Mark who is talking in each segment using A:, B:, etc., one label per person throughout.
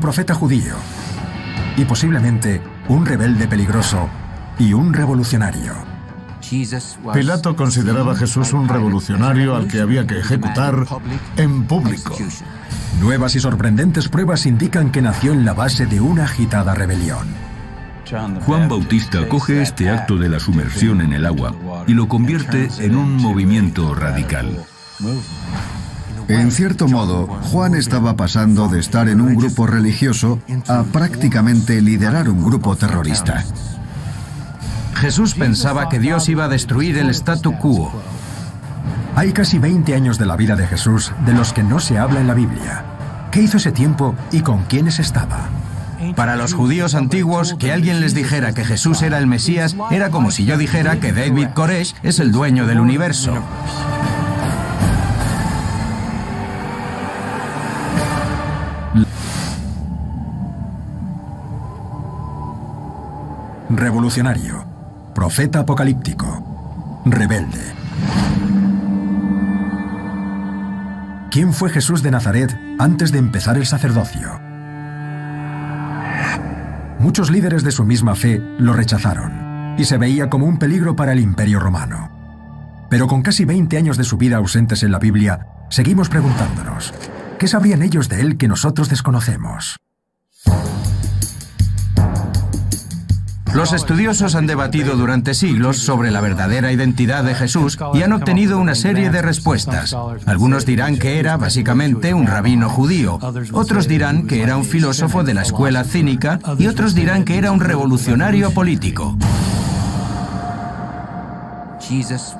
A: profeta judío y posiblemente un rebelde peligroso y un revolucionario.
B: Pilato consideraba a Jesús un revolucionario al que había que ejecutar en público.
A: Nuevas y sorprendentes pruebas indican que nació en la base de una agitada rebelión.
C: Juan Bautista coge este acto de la sumersión en el agua y lo convierte en un movimiento radical.
D: En cierto modo, Juan estaba pasando de estar en un grupo religioso a prácticamente liderar un grupo terrorista.
E: Jesús pensaba que Dios iba a destruir el statu quo.
A: Hay casi 20 años de la vida de Jesús de los que no se habla en la Biblia. ¿Qué hizo ese tiempo y con quiénes estaba?
E: Para los judíos antiguos, que alguien les dijera que Jesús era el Mesías era como si yo dijera que David Koresh es el dueño del universo.
A: Revolucionario, profeta apocalíptico, rebelde. ¿Quién fue Jesús de Nazaret antes de empezar el sacerdocio? Muchos líderes de su misma fe lo rechazaron y se veía como un peligro para el Imperio Romano. Pero con casi 20 años de su vida ausentes en la Biblia, seguimos preguntándonos, ¿qué sabrían ellos de él que nosotros desconocemos?
E: Los estudiosos han debatido durante siglos sobre la verdadera identidad de Jesús y han obtenido una serie de respuestas. Algunos dirán que era básicamente un rabino judío, otros dirán que era un filósofo de la escuela cínica y otros dirán que era un revolucionario político.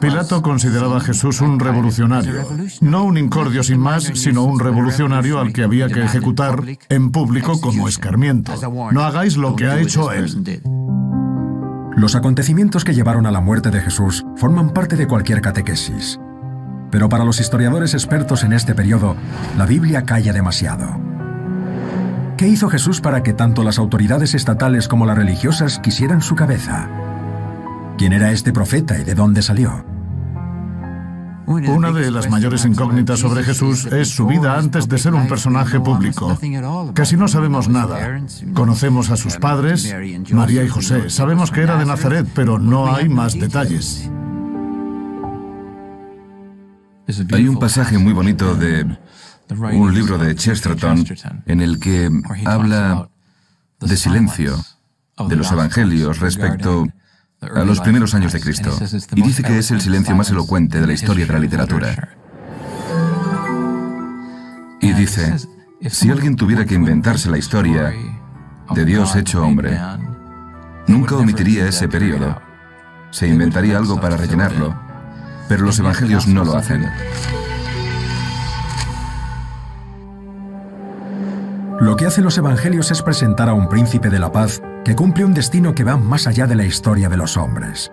B: Pilato consideraba a Jesús un revolucionario, no un incordio sin más, sino un revolucionario al que había que ejecutar en público como escarmiento. No hagáis lo que ha hecho él.
A: Los acontecimientos que llevaron a la muerte de Jesús forman parte de cualquier catequesis. Pero para los historiadores expertos en este periodo, la Biblia calla demasiado. ¿Qué hizo Jesús para que tanto las autoridades estatales como las religiosas quisieran su cabeza? ¿Quién era este profeta y de dónde salió?
B: Una de las mayores incógnitas sobre Jesús es su vida antes de ser un personaje público. Casi no sabemos nada. Conocemos a sus padres, María y José. Sabemos que era de Nazaret, pero no hay más detalles.
F: Hay un pasaje muy bonito de un libro de Chesterton en el que habla de silencio de los evangelios respecto a los primeros años de Cristo, y dice que es el silencio más elocuente de la historia de la literatura. Y dice, si alguien tuviera que inventarse la historia de Dios hecho hombre, nunca omitiría ese periodo. Se inventaría algo para rellenarlo, pero los evangelios no lo hacen.
A: Lo que hacen los evangelios es presentar a un príncipe de la paz que cumple un destino que va más allá de la historia de los hombres.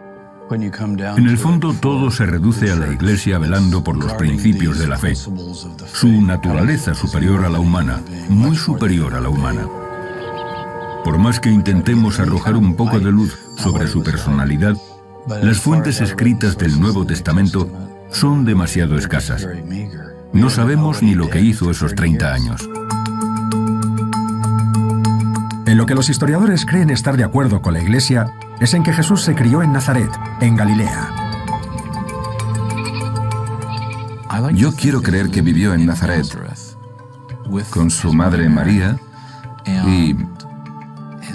C: En el fondo, todo se reduce a la Iglesia velando por los principios de la fe. Su naturaleza superior a la humana, muy superior a la humana. Por más que intentemos arrojar un poco de luz sobre su personalidad, las fuentes escritas del Nuevo Testamento son demasiado escasas. No sabemos ni lo que hizo esos 30 años.
A: En lo que los historiadores creen estar de acuerdo con la Iglesia es en que Jesús se crió en Nazaret, en Galilea.
F: Yo quiero creer que vivió en Nazaret con su madre María y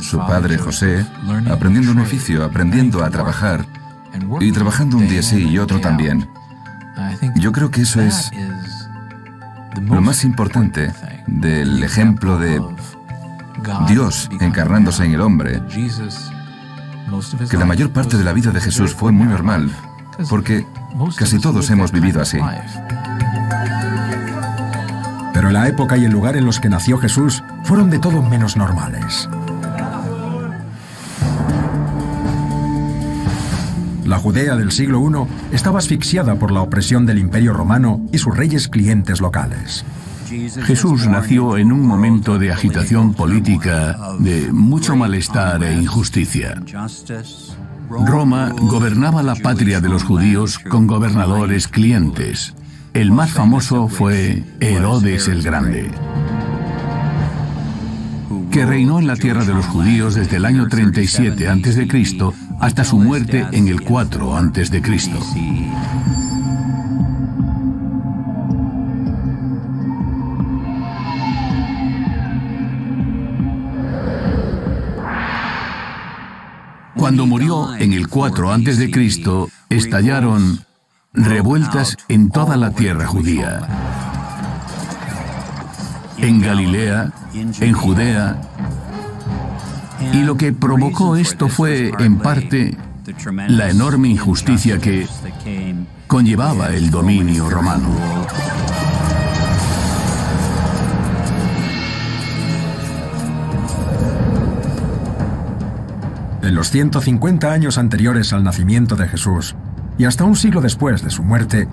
F: su padre José, aprendiendo un oficio, aprendiendo a trabajar y trabajando un día sí y otro también. Yo creo que eso es lo más importante del ejemplo de Dios encarnándose en el hombre, que la mayor parte de la vida de Jesús fue muy normal, porque casi todos hemos vivido así.
A: Pero la época y el lugar en los que nació Jesús fueron de todo menos normales. La Judea del siglo I estaba asfixiada por la opresión del Imperio Romano y sus reyes clientes locales.
C: Jesús nació en un momento de agitación política, de mucho malestar e injusticia. Roma gobernaba la patria de los judíos con gobernadores clientes. El más famoso fue Herodes el Grande, que reinó en la tierra de los judíos desde el año 37 a.C. hasta su muerte en el 4 a.C. Cuando murió en el 4 a.C., estallaron revueltas en toda la tierra judía. En Galilea, en Judea, y lo que provocó esto fue, en parte, la enorme injusticia que conllevaba el dominio romano.
A: En los 150 años anteriores al nacimiento de Jesús, y hasta un siglo después de su muerte,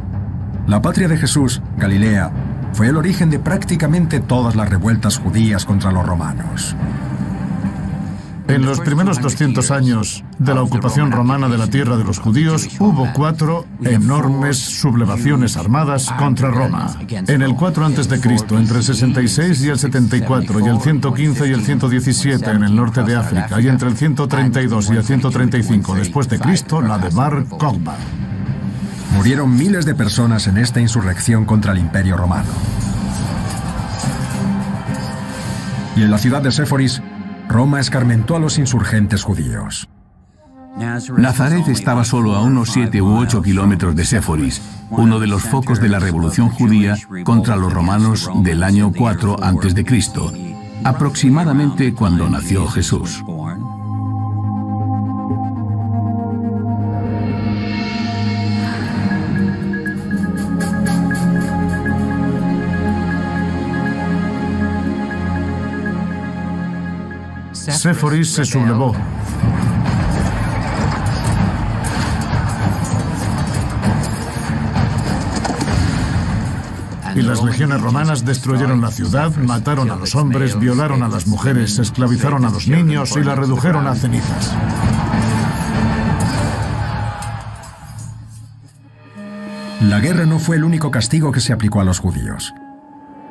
A: la patria de Jesús, Galilea, fue el origen de prácticamente todas las revueltas judías contra los romanos.
B: En los primeros 200 años de la ocupación romana de la tierra de los judíos, hubo 4 enormes sublevaciones armadas contra Roma. En el 4 a.C., entre el 66 y el 74, y el 115 y el 117 en el norte de África, y entre el 132 y el 135 después de Cristo, la de Bar Kokhba.
A: Murieron miles de personas en esta insurrección contra el Imperio Romano. Y en la ciudad de Séforis, Roma escarmentó a los insurgentes judíos.
C: Nazaret estaba solo a unos 7 u 8 kilómetros de Séforis, uno de los focos de la revolución judía contra los romanos del año 4 a.C., aproximadamente cuando nació Jesús.
B: Séforis se sublevó. Y las legiones romanas destruyeron la ciudad, mataron a los hombres, violaron a las mujeres, esclavizaron a los niños y la redujeron a cenizas.
A: La guerra no fue el único castigo que se aplicó a los judíos.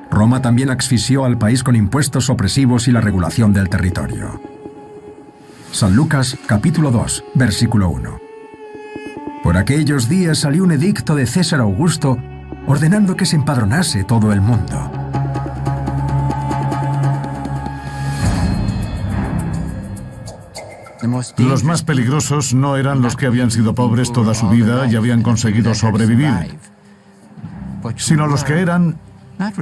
A: Roma también asfixió al país con impuestos opresivos y la regulación del territorio. San Lucas, capítulo 2, versículo 1. Por aquellos días salió un edicto de César Augusto ordenando que se empadronase todo el mundo.
B: Los más peligrosos no eran los que habían sido pobres toda su vida y habían conseguido sobrevivir, sino los que eran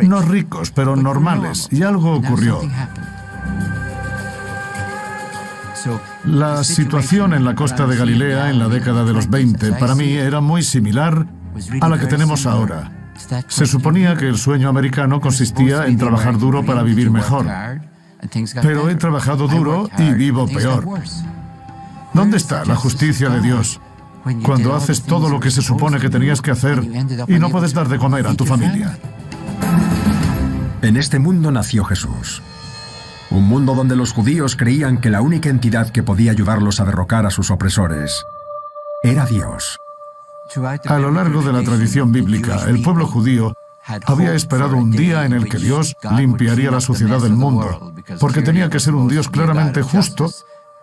B: no ricos, pero normales, y algo ocurrió. La situación en la costa de Galilea en la década de los 20 para mí era muy similar a la que tenemos ahora. Se suponía que el sueño americano consistía en trabajar duro para vivir mejor, pero he trabajado duro y vivo peor. ¿Dónde está la justicia de Dios cuando haces todo lo que se supone que tenías que hacer y no puedes dar de comer a tu familia?
A: En este mundo nació Jesús. Un mundo donde los judíos creían que la única entidad que podía ayudarlos a derrocar a sus opresores era Dios.
B: A lo largo de la tradición bíblica, el pueblo judío había esperado un día en el que Dios limpiaría la suciedad del mundo, porque tenía que ser un Dios claramente justo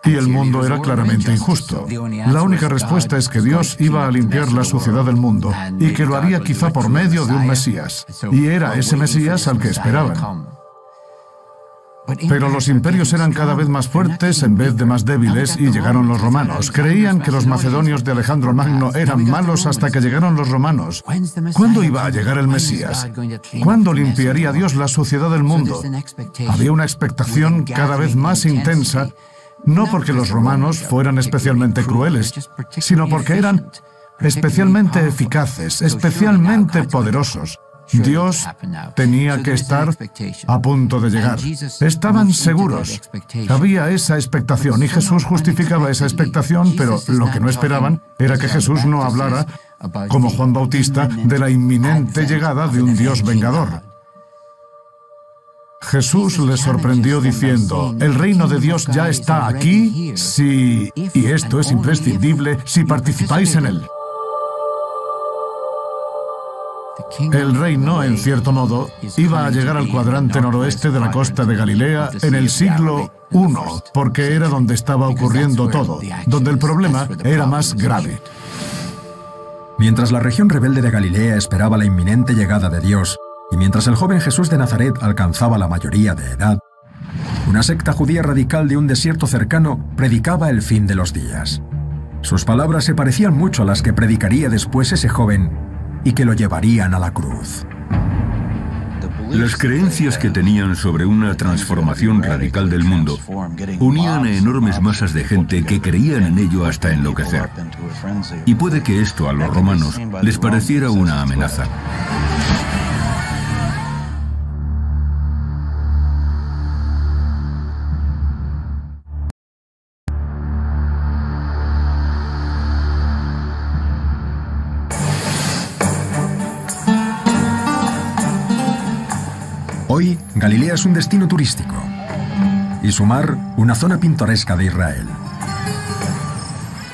B: y el mundo era claramente injusto. La única respuesta es que Dios iba a limpiar la suciedad del mundo y que lo haría quizá por medio de un Mesías. Y era ese Mesías al que esperaban. Pero los imperios eran cada vez más fuertes en vez de más débiles y llegaron los romanos. Creían que los macedonios de Alejandro Magno eran malos hasta que llegaron los romanos. ¿Cuándo iba a llegar el Mesías? ¿Cuándo limpiaría Dios la suciedad del mundo? Había una expectación cada vez más intensa, no porque los romanos fueran especialmente crueles, sino porque eran especialmente eficaces, especialmente poderosos. Dios tenía que estar a punto de llegar. Estaban seguros. Había esa expectación y Jesús justificaba esa expectación, pero lo que no esperaban era que Jesús no hablara, como Juan Bautista, de la inminente llegada de un Dios vengador. Jesús les sorprendió diciendo, el reino de Dios ya está aquí si, y esto es imprescindible, si participáis en él. El reino, en cierto modo, iba a llegar al cuadrante noroeste de la costa de Galilea en el siglo I, porque era donde estaba ocurriendo todo, donde el problema era más grave.
A: Mientras la región rebelde de Galilea esperaba la inminente llegada de Dios, y mientras el joven Jesús de Nazaret alcanzaba la mayoría de edad, una secta judía radical de un desierto cercano predicaba el fin de los días. Sus palabras se parecían mucho a las que predicaría después ese joven y que lo llevarían a la cruz.
C: Las creencias que tenían sobre una transformación radical del mundo unían a enormes masas de gente que creían en ello hasta enloquecer. Y puede que esto a los romanos les pareciera una amenaza.
A: Hoy, Galilea es un destino turístico y su mar una zona pintoresca de Israel.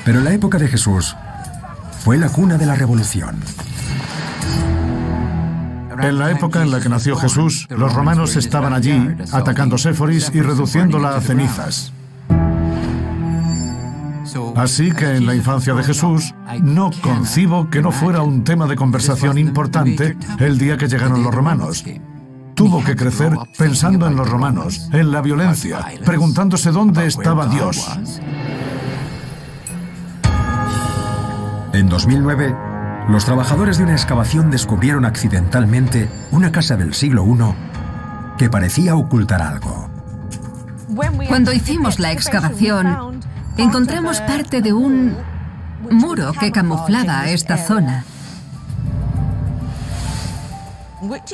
A: Pero en la época de Jesús fue la cuna de la revolución.
B: En la época en la que nació Jesús, los romanos estaban allí atacando Séforis y reduciéndola a cenizas. Así que en la infancia de Jesús no concibo que no fuera un tema de conversación importante el día que llegaron los romanos. Tuvo que crecer pensando en los romanos, en la violencia, preguntándose dónde estaba Dios.
A: En 2009, los trabajadores de una excavación descubrieron accidentalmente una casa del siglo I que parecía ocultar algo.
G: Cuando hicimos la excavación, encontramos parte de un muro que camuflaba esta zona,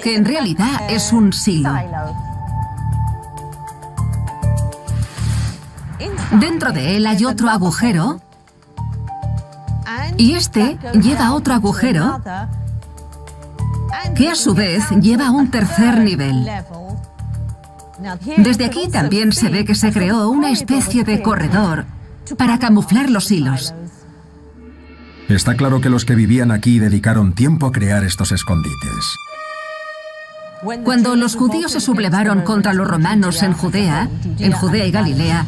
G: que en realidad es un silo. Dentro de él hay otro agujero y este lleva a otro agujero que a su vez lleva a un tercer nivel. Desde aquí también se ve que se creó una especie de corredor para camuflar los hilos.
A: Está claro que los que vivían aquí dedicaron tiempo a crear estos escondites.
G: Cuando los judíos se sublevaron contra los romanos en Judea y Galilea,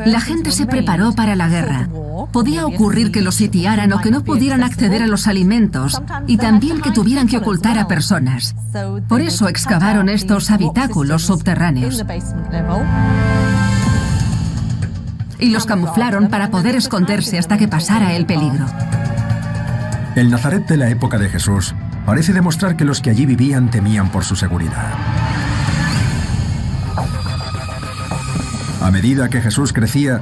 G: la gente se preparó para la guerra. Podía ocurrir que los sitiaran o que no pudieran acceder a los alimentos y también que tuvieran que ocultar a personas. Por eso excavaron estos habitáculos subterráneos y los camuflaron para poder esconderse hasta que pasara el peligro.
A: El Nazaret de la época de Jesús parece demostrar que los que allí vivían temían por su seguridad. A medida que Jesús crecía,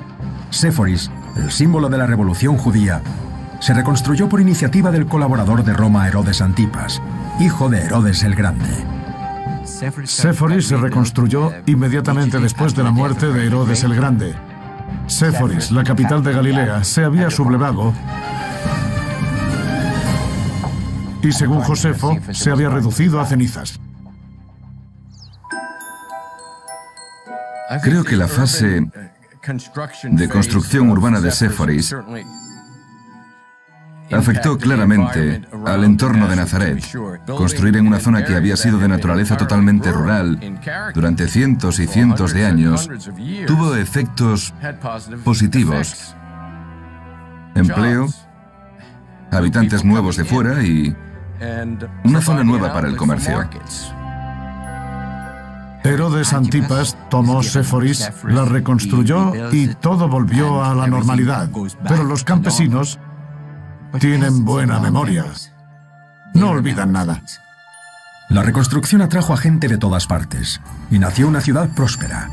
A: Séforis, el símbolo de la revolución judía, se reconstruyó por iniciativa del colaborador de Roma Herodes Antipas, hijo de Herodes el Grande.
B: Séforis se reconstruyó inmediatamente después de la muerte de Herodes el Grande. Séforis, la capital de Galilea, se había sublevado y, según Josefo, se había reducido a cenizas.
F: Creo que la fase de construcción urbana de Séforis afectó claramente al entorno de Nazaret. Construir en una zona que había sido de naturaleza totalmente rural durante cientos y cientos de años tuvo efectos positivos. Empleo, habitantes nuevos de fuera y una zona nueva para el comercio.
B: Herodes Antipas tomó Séforis, la reconstruyó y todo volvió a la normalidad. Pero los campesinos tienen buena memoria. No olvidan nada.
A: La reconstrucción atrajo a gente de todas partes y nació una ciudad próspera.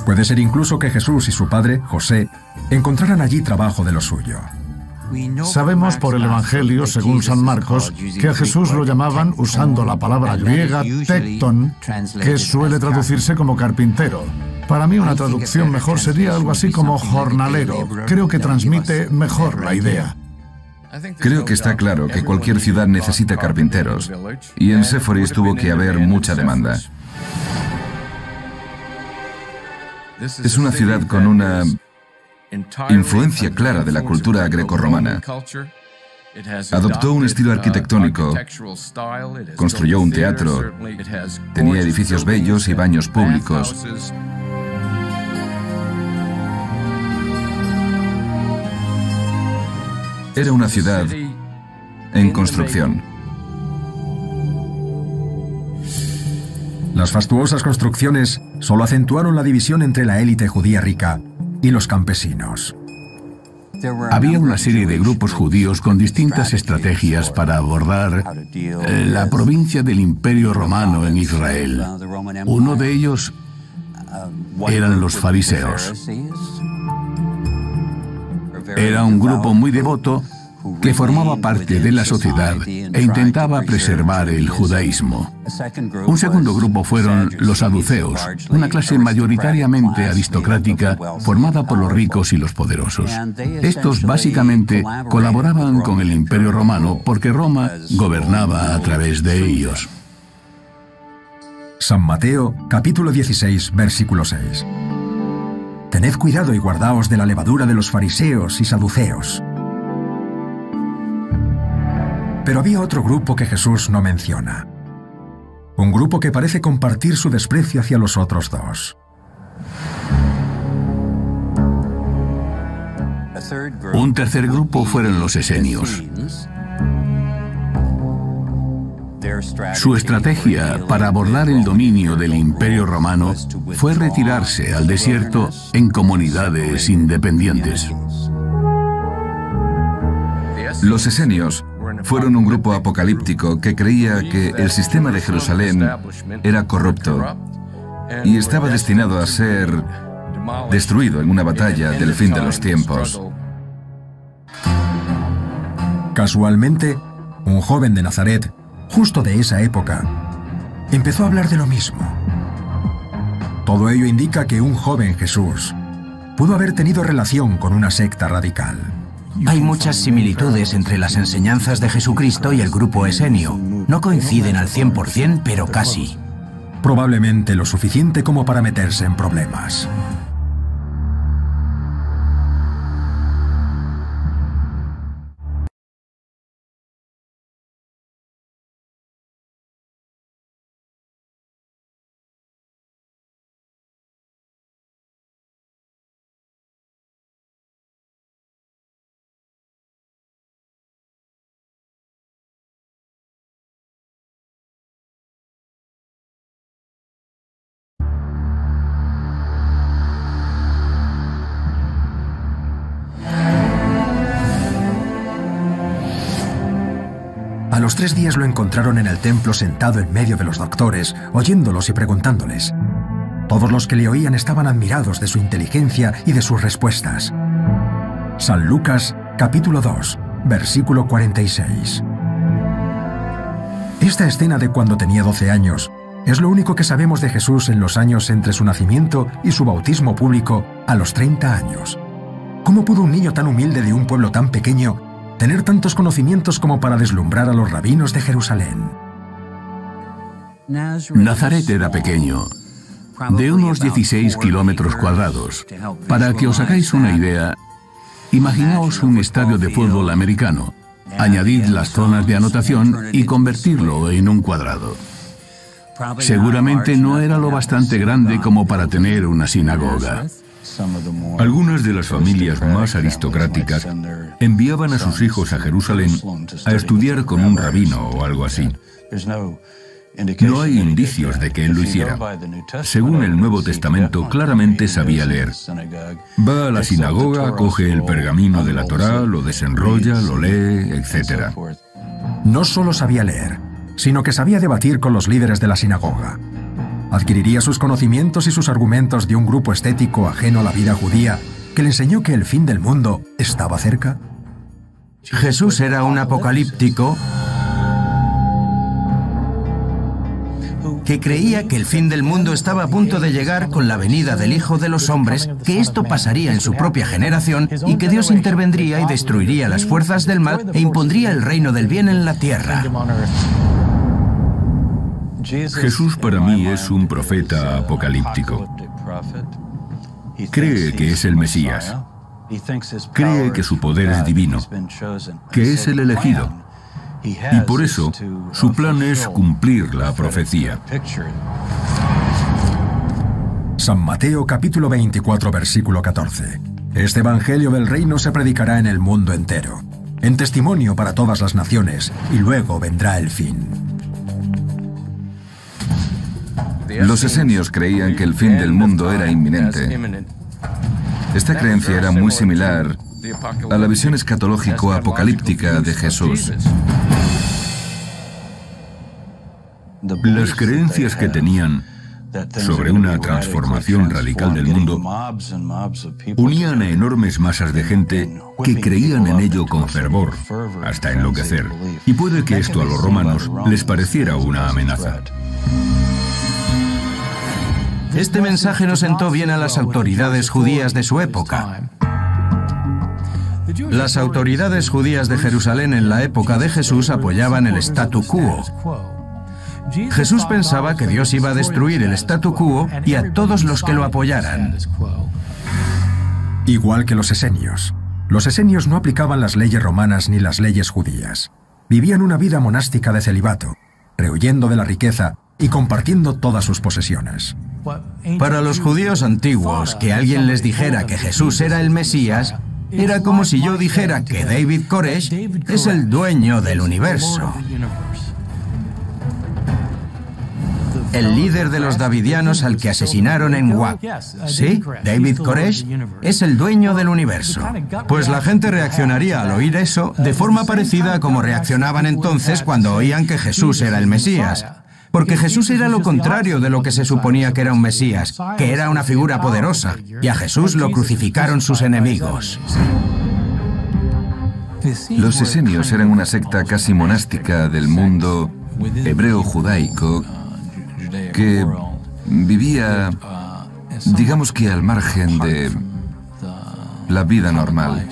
A: Puede ser incluso que Jesús y su padre, José, encontraran allí trabajo de lo suyo.
B: Sabemos por el Evangelio, según San Marcos, que a Jesús lo llamaban usando la palabra griega tekton, que suele traducirse como carpintero. Para mí una traducción mejor sería algo así como jornalero. Creo que transmite mejor la idea.
F: Creo que está claro que cualquier ciudad necesita carpinteros, y en Séforis tuvo que haber mucha demanda. Es una ciudad con una influencia clara de la cultura grecorromana. Adoptó un estilo arquitectónico, construyó un teatro, tenía edificios bellos y baños públicos. Era una ciudad en construcción.
A: Las fastuosas construcciones solo acentuaron la división entre la élite judía rica y los campesinos.
C: Había una serie de grupos judíos con distintas estrategias para abordar la provincia del Imperio Romano en Israel. Uno de ellos eran los fariseos. Era un grupo muy devoto que formaba parte de la sociedad e intentaba preservar el judaísmo. Un segundo grupo fueron los saduceos, una clase mayoritariamente aristocrática formada por los ricos y los poderosos. Estos básicamente colaboraban con el Imperio Romano porque Roma gobernaba a través de ellos.
A: San Mateo, capítulo 16, versículo 6. Tened cuidado y guardaos de la levadura de los fariseos y saduceos. Pero había otro grupo que Jesús no menciona. Un grupo que parece compartir su desprecio hacia los otros dos.
C: Un tercer grupo fueron los esenios. Su estrategia para abordar el dominio del Imperio Romano fue retirarse al desierto en comunidades independientes.
F: Los esenios fueron un grupo apocalíptico que creía que el sistema de Jerusalén era corrupto y estaba destinado a ser destruido en una batalla del fin de los tiempos.
A: Casualmente, un joven de Nazaret, justo de esa época, empezó a hablar de lo mismo. Todo ello indica que un joven Jesús pudo haber tenido relación con una secta radical.
E: Hay muchas similitudes entre las enseñanzas de Jesucristo y el grupo esenio. No coinciden al 100%, pero casi.
A: Probablemente lo suficiente como para meterse en problemas. A los 3 días lo encontraron en el templo sentado en medio de los doctores, oyéndolos y preguntándoles. Todos los que le oían estaban admirados de su inteligencia y de sus respuestas. San Lucas, capítulo 2, versículo 46. Esta escena de cuando tenía 12 años es lo único que sabemos de Jesús en los años entre su nacimiento y su bautismo público a los 30 años. ¿Cómo pudo un niño tan humilde de un pueblo tan pequeño tener tantos conocimientos como para deslumbrar a los rabinos de Jerusalén?
C: Nazaret era pequeño, de unos 16 kilómetros cuadrados. Para que os hagáis una idea, imaginaos un estadio de fútbol americano. Añadid las zonas de anotación y convertirlo en un cuadrado. Seguramente no era lo bastante grande como para tener una sinagoga. Algunas de las familias más aristocráticas enviaban a sus hijos a Jerusalén a estudiar con un rabino o algo así. No hay indicios de que él lo hiciera. Según el Nuevo Testamento, claramente sabía leer. Va a la sinagoga, coge el pergamino de la Torá, lo desenrolla, lo lee, etc.
A: No solo sabía leer, sino que sabía debatir con los líderes de la sinagoga. Adquiriría sus conocimientos y sus argumentos de un grupo estético ajeno a la vida judía que le enseñó que el fin del mundo estaba cerca.
E: Jesús era un apocalíptico que creía que el fin del mundo estaba a punto de llegar con la venida del Hijo de los Hombres, que esto pasaría en su propia generación y que Dios intervendría y destruiría las fuerzas del mal e impondría el reino del bien en la tierra.
C: Jesús para mí es un profeta apocalíptico. Cree que es el Mesías. Cree que su poder es divino, que es el elegido, y por eso su plan es cumplir la profecía.
A: San Mateo capítulo 24 versículo 14. Este evangelio del reino se predicará en el mundo entero, en testimonio para todas las naciones, y luego vendrá el fin.
F: Los esenios creían que el fin del mundo era inminente. Esta creencia era muy similar a la visión escatológico-apocalíptica de Jesús.
C: Las creencias que tenían sobre una transformación radical del mundo unían a enormes masas de gente que creían en ello con fervor, hasta enloquecer. Y puede que esto a los romanos les pareciera una amenaza.
E: Este mensaje no sentó bien a las autoridades judías de su época. Las autoridades judías de Jerusalén en la época de Jesús apoyaban el statu quo. Jesús pensaba que Dios iba a destruir el statu quo y a todos los que lo apoyaran.
A: Igual que los esenios. Los esenios no aplicaban las leyes romanas ni las leyes judías. Vivían una vida monástica de celibato, rehuyendo de la riqueza y compartiendo todas sus posesiones.
E: Para los judíos antiguos, que alguien les dijera que Jesús era el Mesías, era como si yo dijera que David Koresh es el dueño del universo. El líder de los davidianos al que asesinaron en Wak. Sí, David Koresh es el dueño del universo. Pues la gente reaccionaría al oír eso de forma parecida a como reaccionaban entonces cuando oían que Jesús era el Mesías. Porque Jesús era lo contrario de lo que se suponía que era un Mesías, que era una figura poderosa, y a Jesús lo crucificaron sus enemigos.
F: Los esenios eran una secta casi monástica del mundo hebreo-judaico que vivía, digamos que al margen de la vida normal.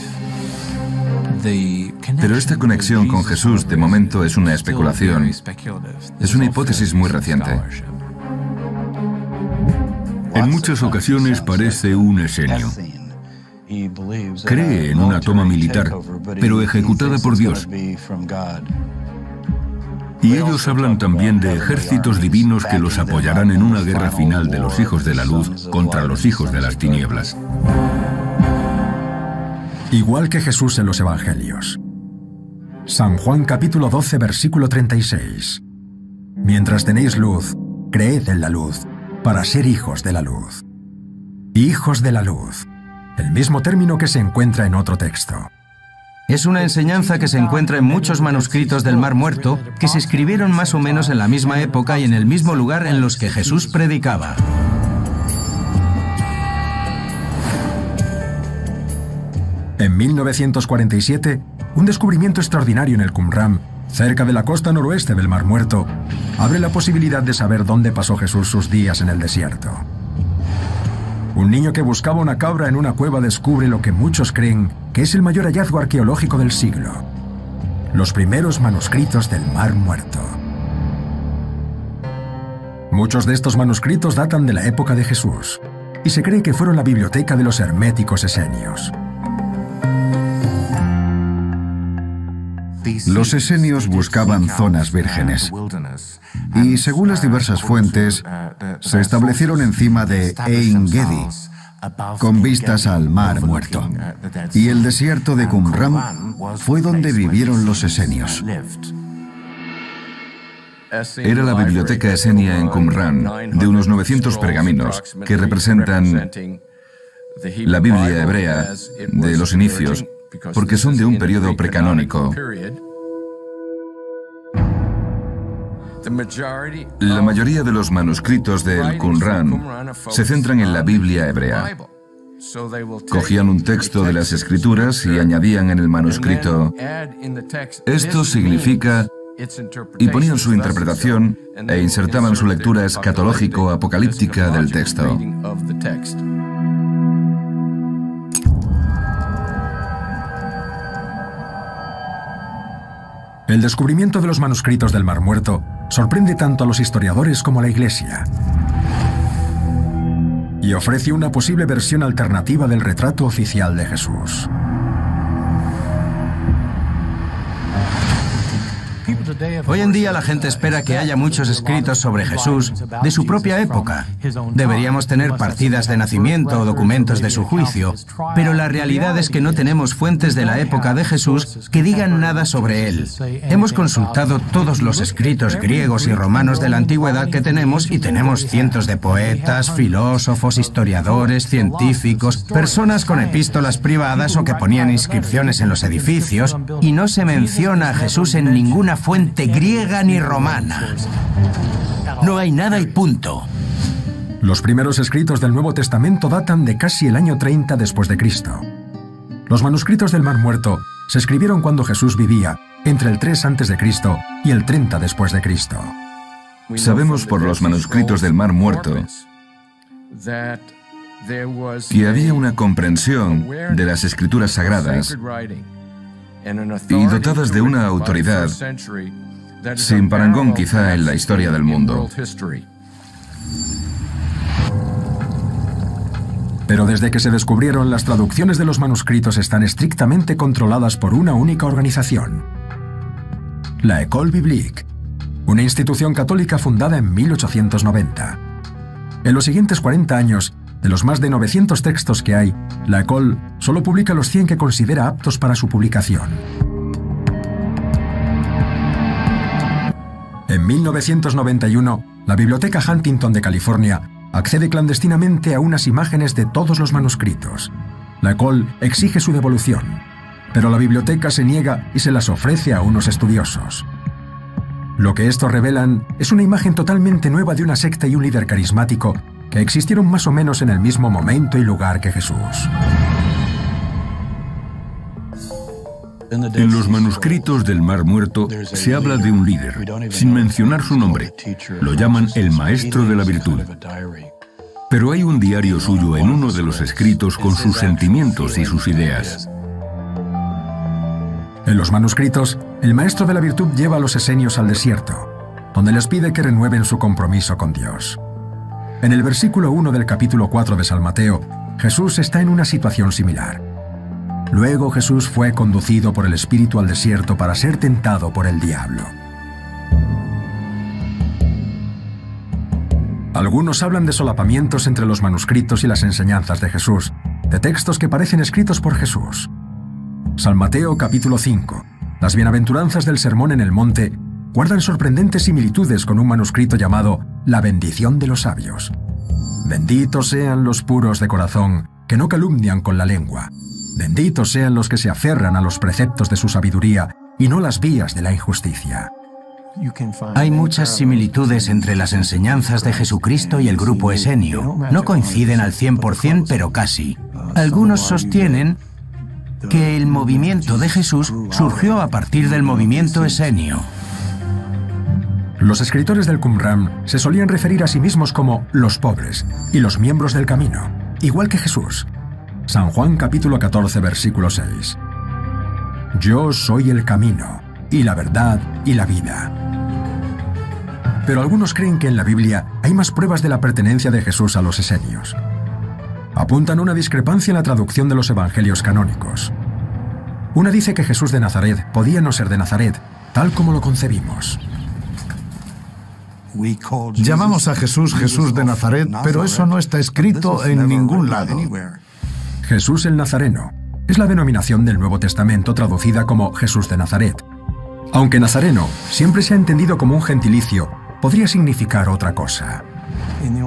F: Pero esta conexión con Jesús de momento es una especulación. Es una hipótesis muy reciente.
C: En muchas ocasiones parece un esenio. Cree en una toma militar, pero ejecutada por Dios. Y ellos hablan también de ejércitos divinos que los apoyarán en una guerra final de los hijos de la luz contra los hijos de las tinieblas.
A: Igual que Jesús en los evangelios. San Juan capítulo 12 versículo 36. Mientras tenéis luz, creed en la luz, para ser hijos de la luz. Hijos de la luz. El mismo término que se encuentra en otro texto.
E: Es una enseñanza que se encuentra en muchos manuscritos del Mar Muerto que se escribieron más o menos en la misma época y en el mismo lugar en los que Jesús predicaba.
A: En 1947, un descubrimiento extraordinario en el Qumran, cerca de la costa noroeste del Mar Muerto, abre la posibilidad de saber dónde pasó Jesús sus días en el desierto. Un niño que buscaba una cabra en una cueva descubre lo que muchos creen que es el mayor hallazgo arqueológico del siglo: los primeros manuscritos del Mar Muerto. Muchos de estos manuscritos datan de la época de Jesús, y se cree que fueron la biblioteca de los herméticos esenios.
D: Los esenios buscaban zonas vírgenes y, según las diversas fuentes, se establecieron encima de Ein Gedi, con vistas al Mar Muerto. Y el desierto de Qumran fue donde vivieron los esenios.
F: Era la biblioteca esenia en Qumran, de unos 900 pergaminos que representan la Biblia hebrea de los inicios, porque son de un periodo precanónico. La mayoría de los manuscritos del Qumran se centran en la Biblia hebrea. Cogían un texto de las Escrituras y añadían en el manuscrito: esto significa, y ponían su interpretación e insertaban su lectura escatológico-apocalíptica del texto.
A: El descubrimiento de los manuscritos del Mar Muerto sorprende tanto a los historiadores como a la Iglesia. y ofrece una posible versión alternativa del retrato oficial de Jesús.
E: Hoy en día la gente espera que haya muchos escritos sobre Jesús de su propia época. Deberíamos tener partidas de nacimiento o documentos de su juicio, pero la realidad es que no tenemos fuentes de la época de Jesús que digan nada sobre él. Hemos consultado todos los escritos griegos y romanos de la antigüedad que tenemos y tenemos cientos de poetas, filósofos, historiadores, científicos, personas con epístolas privadas o que ponían inscripciones en los edificios, y no se menciona a Jesús en ninguna fuente griega ni romana. No hay nada y punto.
A: Los primeros escritos del Nuevo Testamento datan de casi el año 30 después de Cristo. Los manuscritos del Mar Muerto se escribieron cuando Jesús vivía, entre el 3 a.C. y el 30 después de Cristo.
F: Sabemos por los manuscritos del Mar Muerto que había una comprensión de las escrituras sagradas y dotadas de una autoridad sin parangón quizá en la historia del mundo.
A: Pero desde que se descubrieron, las traducciones de los manuscritos están estrictamente controladas por una única organización: la École Biblique, una institución católica fundada en 1890. En los siguientes 40 años, de los más de 900 textos que hay, la École solo publica los 100 que considera aptos para su publicación. En 1991, la Biblioteca Huntington de California accede clandestinamente a unas imágenes de todos los manuscritos. La École exige su devolución, pero la biblioteca se niega y se las ofrece a unos estudiosos. Lo que estos revelan es una imagen totalmente nueva de una secta y un líder carismático que existieron más o menos en el mismo momento y lugar que Jesús.
C: En los manuscritos del Mar Muerto se habla de un líder, sin mencionar su nombre. Lo llaman el Maestro de la Virtud. Pero hay un diario suyo en uno de los escritos con sus sentimientos y sus ideas.
A: En los manuscritos, el Maestro de la Virtud lleva a los esenios al desierto, donde les pide que renueven su compromiso con Dios. En el versículo 1 del capítulo 4 de San Mateo, Jesús está en una situación similar. Luego Jesús fue conducido por el Espíritu al desierto para ser tentado por el diablo. Algunos hablan de solapamientos entre los manuscritos y las enseñanzas de Jesús, de textos que parecen escritos por Jesús. San Mateo capítulo 5, las bienaventuranzas del Sermón en el Monte, guardan sorprendentes similitudes con un manuscrito llamado La bendición de los sabios. Benditos sean los puros de corazón, que no calumnian con la lengua. Benditos sean los que se aferran a los preceptos de su sabiduría y no las vías de la injusticia.
E: Hay muchas similitudes entre las enseñanzas de Jesucristo y el grupo esenio. No coinciden al 100%, pero casi. Algunos sostienen que el movimiento de Jesús surgió a partir del movimiento esenio.
A: Los escritores del Qumran se solían referir a sí mismos como los pobres y los miembros del camino, igual que Jesús. San Juan capítulo 14, versículo 6. Yo soy el camino, y la verdad, y la vida. Pero algunos creen que en la Biblia hay más pruebas de la pertenencia de Jesús a los esenios. Apuntan una discrepancia en la traducción de los evangelios canónicos. Una dice que Jesús de Nazaret podía no ser de Nazaret, tal como lo concebimos.
B: Llamamos a Jesús Jesús de Nazaret, pero eso no está escrito en ningún lado.
A: Jesús el Nazareno es la denominación del Nuevo Testamento traducida como Jesús de Nazaret. Aunque Nazareno siempre se ha entendido como un gentilicio, podría significar otra cosa.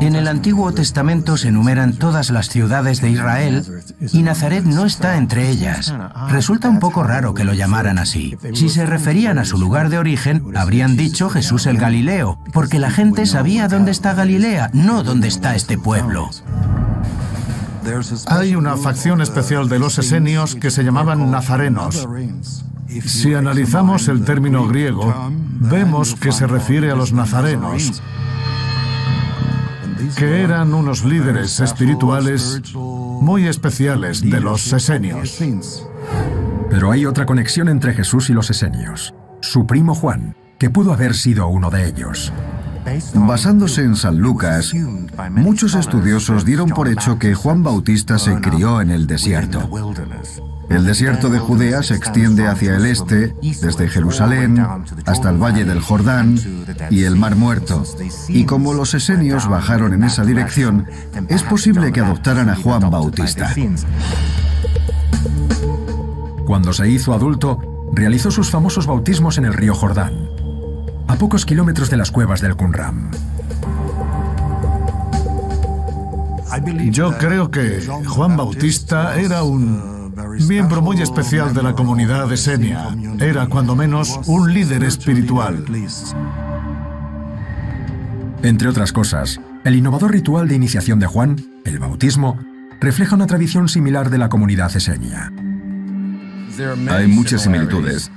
E: En el Antiguo Testamento se enumeran todas las ciudades de Israel y Nazaret no está entre ellas. Resulta un poco raro que lo llamaran así. Si se referían a su lugar de origen, habrían dicho Jesús el Galileo, porque la gente sabía dónde está Galilea, no dónde está este pueblo.
B: Hay una facción especial de los esenios que se llamaban nazarenos. Si analizamos el término griego, vemos que se refiere a los nazarenos, que eran unos líderes espirituales muy especiales de los esenios.
A: Pero hay otra conexión entre Jesús y los esenios. Su primo Juan, que pudo haber sido uno de ellos.
D: Basándose en San Lucas, muchos estudiosos dieron por hecho que Juan Bautista se crió en el desierto. El desierto de Judea se extiende hacia el este, desde Jerusalén hasta el Valle del Jordán y el Mar Muerto. Y como los esenios bajaron en esa dirección, es posible que adoptaran a Juan Bautista.
A: Cuando se hizo adulto, realizó sus famosos bautismos en el río Jordán, a pocos kilómetros de las cuevas del Qumran.
B: Yo creo que Juan Bautista era un miembro muy especial de la comunidad esenia. Era, cuando menos, un líder espiritual.
A: Entre otras cosas, el innovador ritual de iniciación de Juan, el bautismo, refleja una tradición similar de la comunidad esenia.
F: Hay muchas similitudes.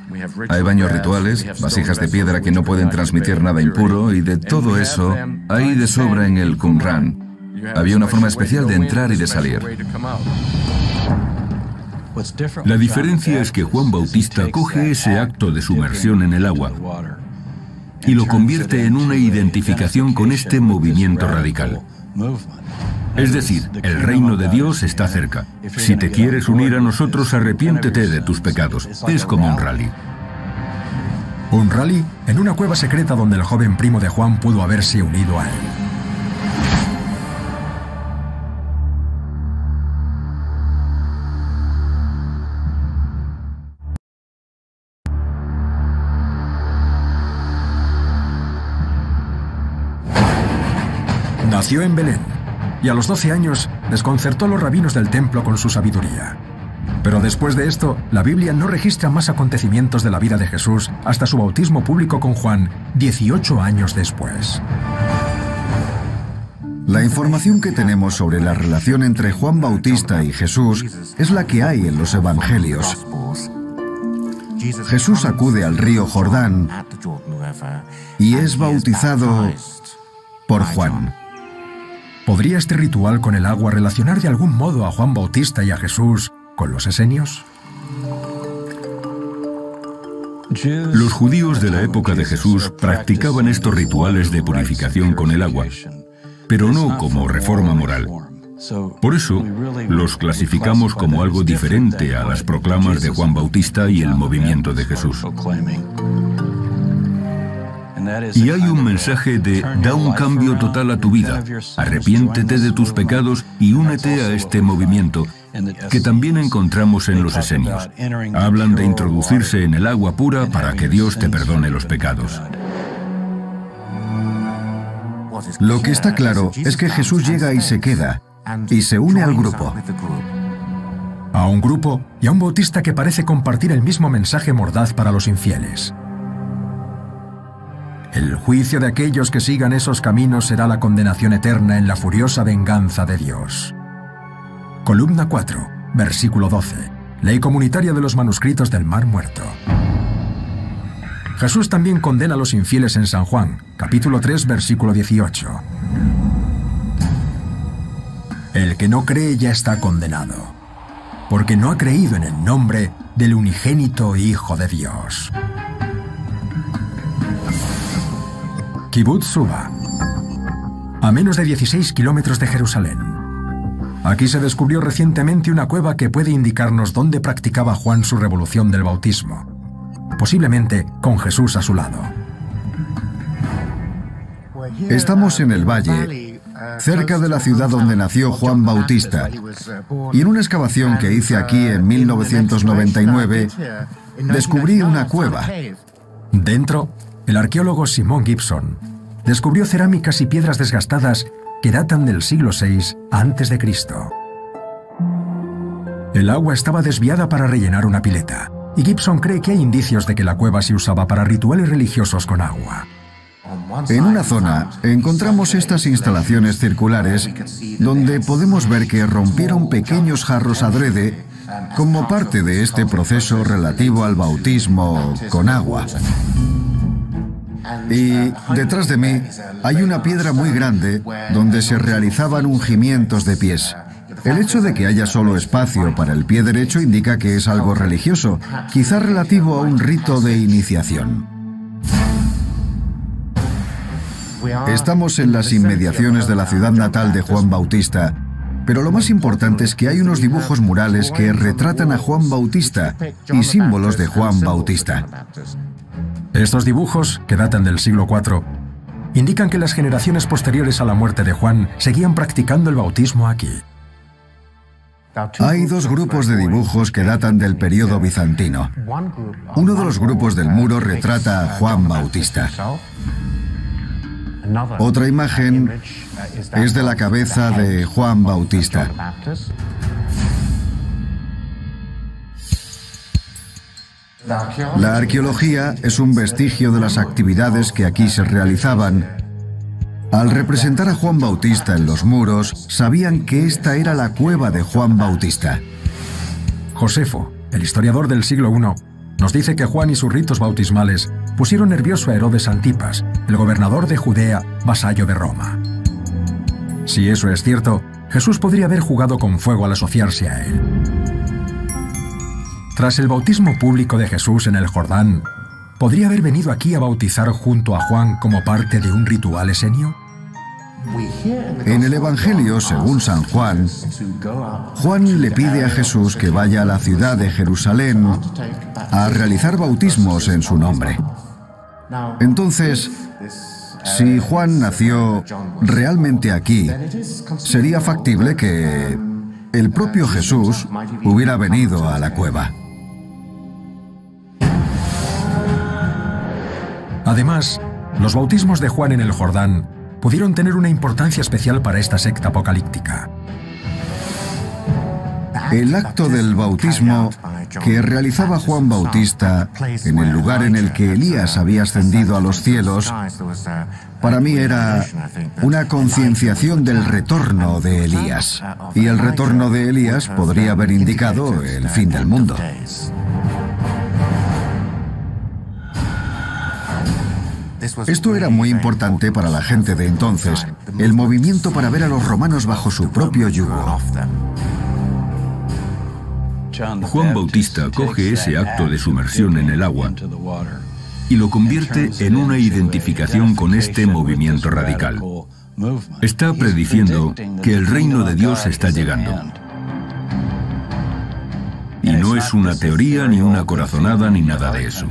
F: Hay baños rituales, vasijas de piedra que no pueden transmitir nada impuro, y de todo eso hay de sobra en el Qumran. Había una forma especial de entrar y de salir.
C: La diferencia es que Juan Bautista coge ese acto de sumersión en el agua y lo convierte en una identificación con este movimiento radical. Es decir, el reino de Dios está cerca. Si te quieres unir a nosotros, arrepiéntete de tus pecados. Es como un rally.
A: Un rally en una cueva secreta donde el joven primo de Juan pudo haberse unido a él. Nació en Belén y a los 12 años desconcertó a los rabinos del templo con su sabiduría. Pero después de esto, la Biblia no registra más acontecimientos de la vida de Jesús hasta su bautismo público con Juan, 18 años después.
D: La información que tenemos sobre la relación entre Juan Bautista y Jesús es la que hay en los Evangelios. Jesús acude al río Jordán y es bautizado por Juan.
A: ¿Podría este ritual con el agua relacionar de algún modo a Juan Bautista y a Jesús con los esenios?
C: Los judíos de la época de Jesús practicaban estos rituales de purificación con el agua, pero no como reforma moral. Por eso, los clasificamos como algo diferente a las proclamas de Juan Bautista y el movimiento de Jesús. Y hay un mensaje de da un cambio total a tu vida, arrepiéntete de tus pecados y únete a este movimiento, que también encontramos en los esenios. Hablan de introducirse en el agua pura para que Dios te perdone los pecados.
D: Lo que está claro es que Jesús llega y se queda, y se une al grupo.
A: A un grupo y a un bautista que parece compartir el mismo mensaje mordaz para los infieles. El juicio de aquellos que sigan esos caminos será la condenación eterna en la furiosa venganza de Dios. Columna 4, versículo 12. Ley comunitaria de los manuscritos del Mar Muerto. Jesús también condena a los infieles en San Juan, capítulo 3, versículo 18. El que no cree ya está condenado, porque no ha creído en el nombre del unigénito Hijo de Dios. Kibbutz Suba, a menos de 16 kilómetros de Jerusalén. Aquí se descubrió recientemente una cueva que puede indicarnos dónde practicaba Juan su revolución del bautismo, posiblemente con Jesús a su lado.
D: Estamos en el valle, cerca de la ciudad donde nació Juan Bautista, y en una excavación que hice aquí en 1999, descubrí una cueva.
A: Dentro, el arqueólogo Simon Gibson descubrió cerámicas y piedras desgastadas que datan del siglo VI a.C. El agua estaba desviada para rellenar una pileta, y Gibson cree que hay indicios de que la cueva se usaba para rituales religiosos con agua.
D: En una zona encontramos estas instalaciones circulares donde podemos ver que rompieron pequeños jarros adrede como parte de este proceso relativo al bautismo con agua. Y detrás de mí hay una piedra muy grande donde se realizaban ungimientos de pies. El hecho de que haya solo espacio para el pie derecho indica que es algo religioso, quizá relativo a un rito de iniciación. Estamos en las inmediaciones de la ciudad natal de Juan Bautista, pero lo más importante es que hay unos dibujos murales que retratan a Juan Bautista y símbolos de Juan Bautista.
A: Estos dibujos, que datan del siglo IV, indican que las generaciones posteriores a la muerte de Juan seguían practicando el bautismo aquí.
D: Hay dos grupos de dibujos que datan del período bizantino. Uno de los grupos del muro retrata a Juan Bautista. Otra imagen es de la cabeza de Juan Bautista. La arqueología es un vestigio de las actividades que aquí se realizaban. Al representar a Juan Bautista en los muros, sabían que esta era la cueva de Juan Bautista.
A: Josefo, el historiador del siglo I, nos dice que Juan y sus ritos bautismales pusieron nervioso a Herodes Antipas, el gobernador de Judea, vasallo de Roma. Si eso es cierto, Jesús podría haber jugado con fuego al asociarse a él. Tras el bautismo público de Jesús en el Jordán, ¿podría haber venido aquí a bautizar junto a Juan como parte de un ritual esenio?
D: En el Evangelio, según San Juan, Juan le pide a Jesús que vaya a la ciudad de Jerusalén a realizar bautismos en su nombre. Entonces, si Juan nació realmente aquí, sería factible que el propio Jesús hubiera venido a la cueva.
A: Además, los bautismos de Juan en el Jordán pudieron tener una importancia especial para esta secta apocalíptica.
D: El acto del bautismo que realizaba Juan Bautista en el lugar en el que Elías había ascendido a los cielos, para mí era una concienciación del retorno de Elías. Y el retorno de Elías podría haber indicado el fin del mundo. Esto era muy importante para la gente de entonces, el movimiento para ver a los romanos bajo su propio yugo.
C: Juan Bautista coge ese acto de sumersión en el agua y lo convierte en una identificación con este movimiento radical. Está prediciendo que el reino de Dios está llegando. Y no es una teoría, ni una corazonada, ni nada de eso.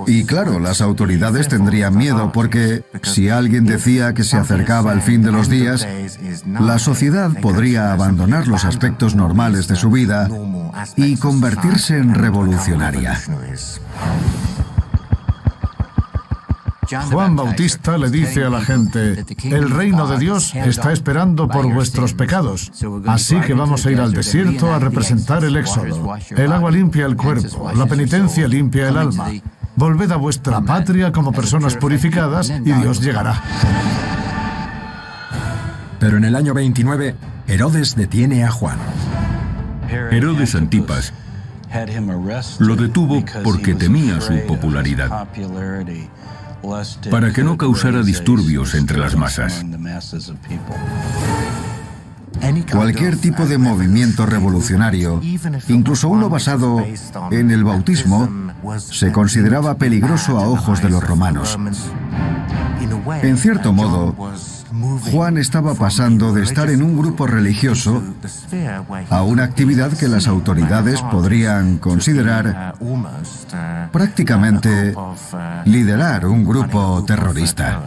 D: Y claro, las autoridades tendrían miedo porque si alguien decía que se acercaba el fin de los días, la sociedad podría abandonar los aspectos normales de su vida y convertirse en revolucionaria.
B: Juan Bautista le dice a la gente: el reino de Dios está esperando por vuestros pecados, así que vamos a ir al desierto a representar el éxodo. El agua limpia el cuerpo, la penitencia limpia el alma. Volved a vuestra patria como personas purificadas y Dios llegará.
A: Pero en el año 29, Herodes detiene a Juan.
C: Herodes Antipas lo detuvo porque temía su popularidad, para que no causara disturbios entre las masas.
D: Cualquier tipo de movimiento revolucionario, incluso uno basado en el bautismo, se consideraba peligroso a ojos de los romanos. En cierto modo, Juan estaba pasando de estar en un grupo religioso a una actividad que las autoridades podrían considerar prácticamente liderar un grupo terrorista.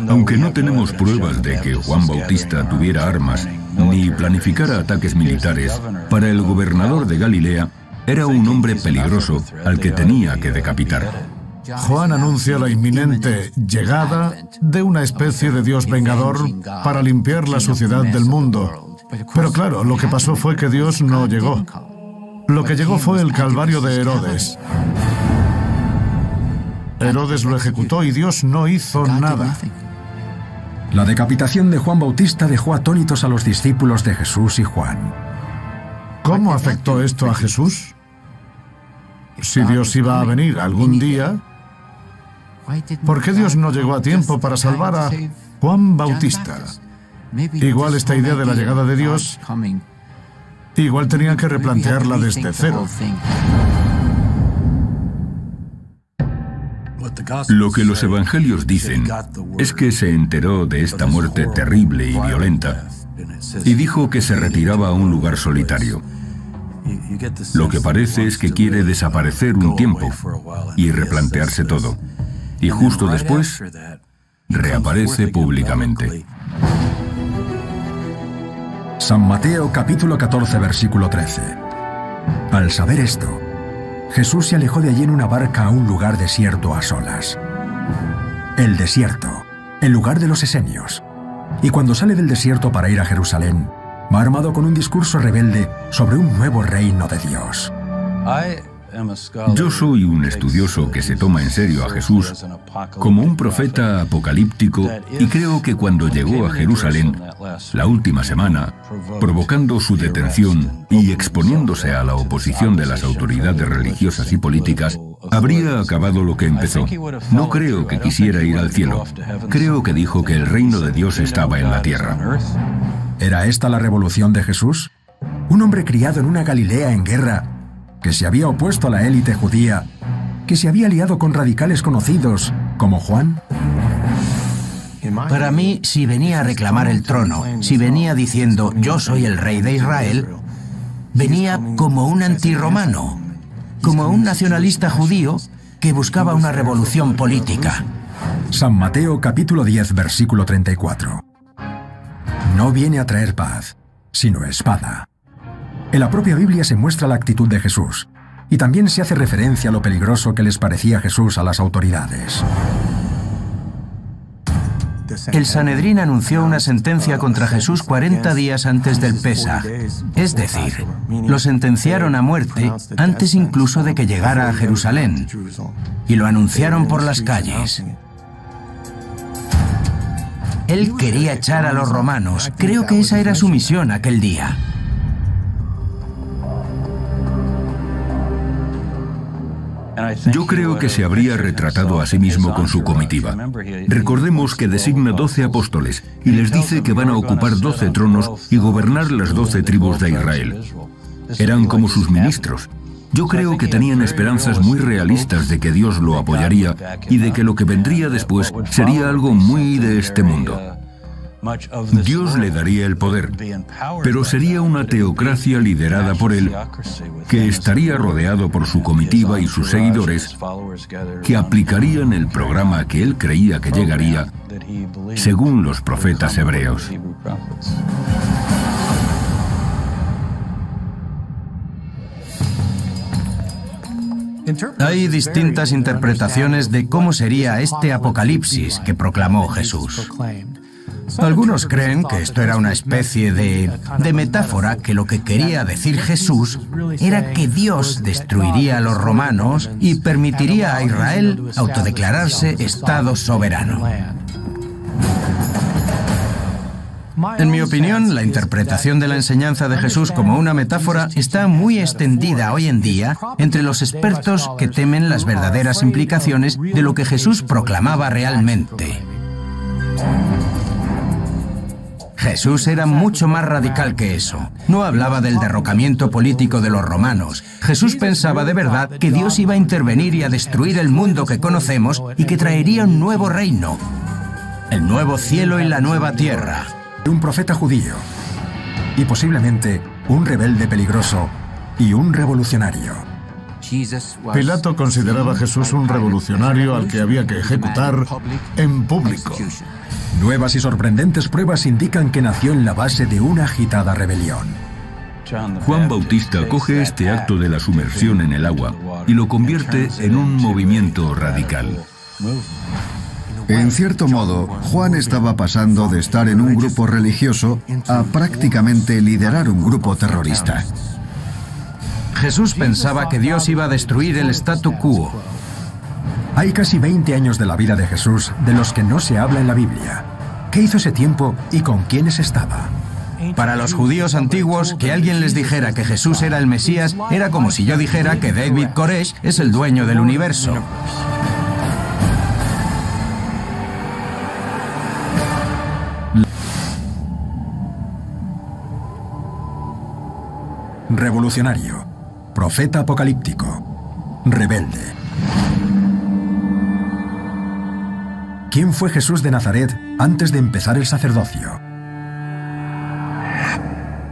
C: Aunque no tenemos pruebas de que Juan Bautista tuviera armas ni planificara ataques militares, para el gobernador de Galilea era un hombre peligroso al que tenía que decapitar.
B: Juan anuncia la inminente llegada de una especie de Dios vengador para limpiar la suciedad del mundo. Pero claro, lo que pasó fue que Dios no llegó. Lo que llegó fue el calvario de Herodes. Herodes lo ejecutó y Dios no hizo nada.
A: La decapitación de Juan Bautista dejó atónitos a los discípulos de Jesús y Juan.
B: ¿Cómo afectó esto a Jesús? Si Dios iba a venir algún día, ¿por qué Dios no llegó a tiempo para salvar a Juan Bautista? Igual esta idea de la llegada de Dios Igual tenían que replantearla desde cero.
C: Lo que los evangelios dicen es que se enteró de esta muerte terrible y violenta y dijo que se retiraba a un lugar solitario. Lo que parece es que quiere desaparecer un tiempo y replantearse todo. Y justo después, reaparece públicamente.
A: San Mateo capítulo 14, versículo 13. Al saber esto, Jesús se alejó de allí en una barca a un lugar desierto a solas. El desierto, el lugar de los esenios. Y cuando sale del desierto para ir a Jerusalén, va armado con un discurso rebelde sobre un nuevo reino de Dios.
C: Yo soy un estudioso que se toma en serio a Jesús como un profeta apocalíptico y creo que cuando llegó a Jerusalén, la última semana, provocando su detención y exponiéndose a la oposición de las autoridades religiosas y políticas, habría acabado lo que empezó. No creo que quisiera ir al cielo. Creo que dijo que el reino de Dios estaba en la tierra.
A: ¿Era esta la revolución de Jesús? Un hombre criado en una Galilea en guerra, que se había opuesto a la élite judía, que se había aliado con radicales conocidos como Juan.
E: Para mí, si venía a reclamar el trono, si venía diciendo yo soy el rey de Israel, venía como un antirromano, como un nacionalista judío que buscaba una revolución política.
A: San Mateo capítulo 10, versículo 34. No viene a traer paz, sino espada. En la propia Biblia se muestra la actitud de Jesús, y también se hace referencia a lo peligroso que les parecía Jesús a las autoridades.
E: El Sanedrín anunció una sentencia contra Jesús 40 días antes del Pesaj, es decir, lo sentenciaron a muerte antes incluso de que llegara a Jerusalén, y lo anunciaron por las calles. Él quería echar a los romanos, creo que esa era su misión aquel día.
C: Yo creo que se habría retratado a sí mismo con su comitiva. Recordemos que designa 12 apóstoles y les dice que van a ocupar 12 tronos y gobernar las 12 tribus de Israel. Eran como sus ministros. Yo creo que tenían esperanzas muy realistas de que Dios lo apoyaría y de que lo que vendría después sería algo muy de este mundo. Dios le daría el poder, pero sería una teocracia liderada por él, que estaría rodeado por su comitiva y sus seguidores, que aplicarían el programa que él creía que llegaría, según los profetas hebreos.
E: Hay distintas interpretaciones de cómo sería este apocalipsis que proclamó Jesús. Algunos creen que esto era una especie de metáfora, que lo que quería decir Jesús era que Dios destruiría a los romanos y permitiría a Israel autodeclararse Estado soberano. En mi opinión, la interpretación de la enseñanza de Jesús como una metáfora está muy extendida hoy en día entre los expertos que temen las verdaderas implicaciones de lo que Jesús proclamaba realmente. Jesús era mucho más radical que eso. No hablaba del derrocamiento político de los romanos. Jesús pensaba de verdad que Dios iba a intervenir y a destruir el mundo que conocemos y que traería un nuevo reino, el nuevo cielo y la nueva tierra.
A: Un profeta judío, y posiblemente un rebelde peligroso y un revolucionario.
B: Pilato consideraba a Jesús un revolucionario al que había que ejecutar en público.
A: Nuevas y sorprendentes pruebas indican que nació en la base de una agitada rebelión.
C: Juan Bautista coge este acto de la sumersión en el agua y lo convierte en un movimiento radical.
D: En cierto modo, Juan estaba pasando de estar en un grupo religioso a prácticamente liderar un grupo terrorista.
E: Jesús pensaba que Dios iba a destruir el statu quo.
A: Hay casi 20 años de la vida de Jesús de los que no se habla en la Biblia. ¿Qué hizo ese tiempo y con quiénes estaba?
E: Para los judíos antiguos, que alguien les dijera que Jesús era el Mesías era como si yo dijera que David Koresh es el dueño del universo.
A: revolucionario, profeta apocalíptico, rebelde. ¿Quién fue Jesús de Nazaret antes de empezar el sacerdocio?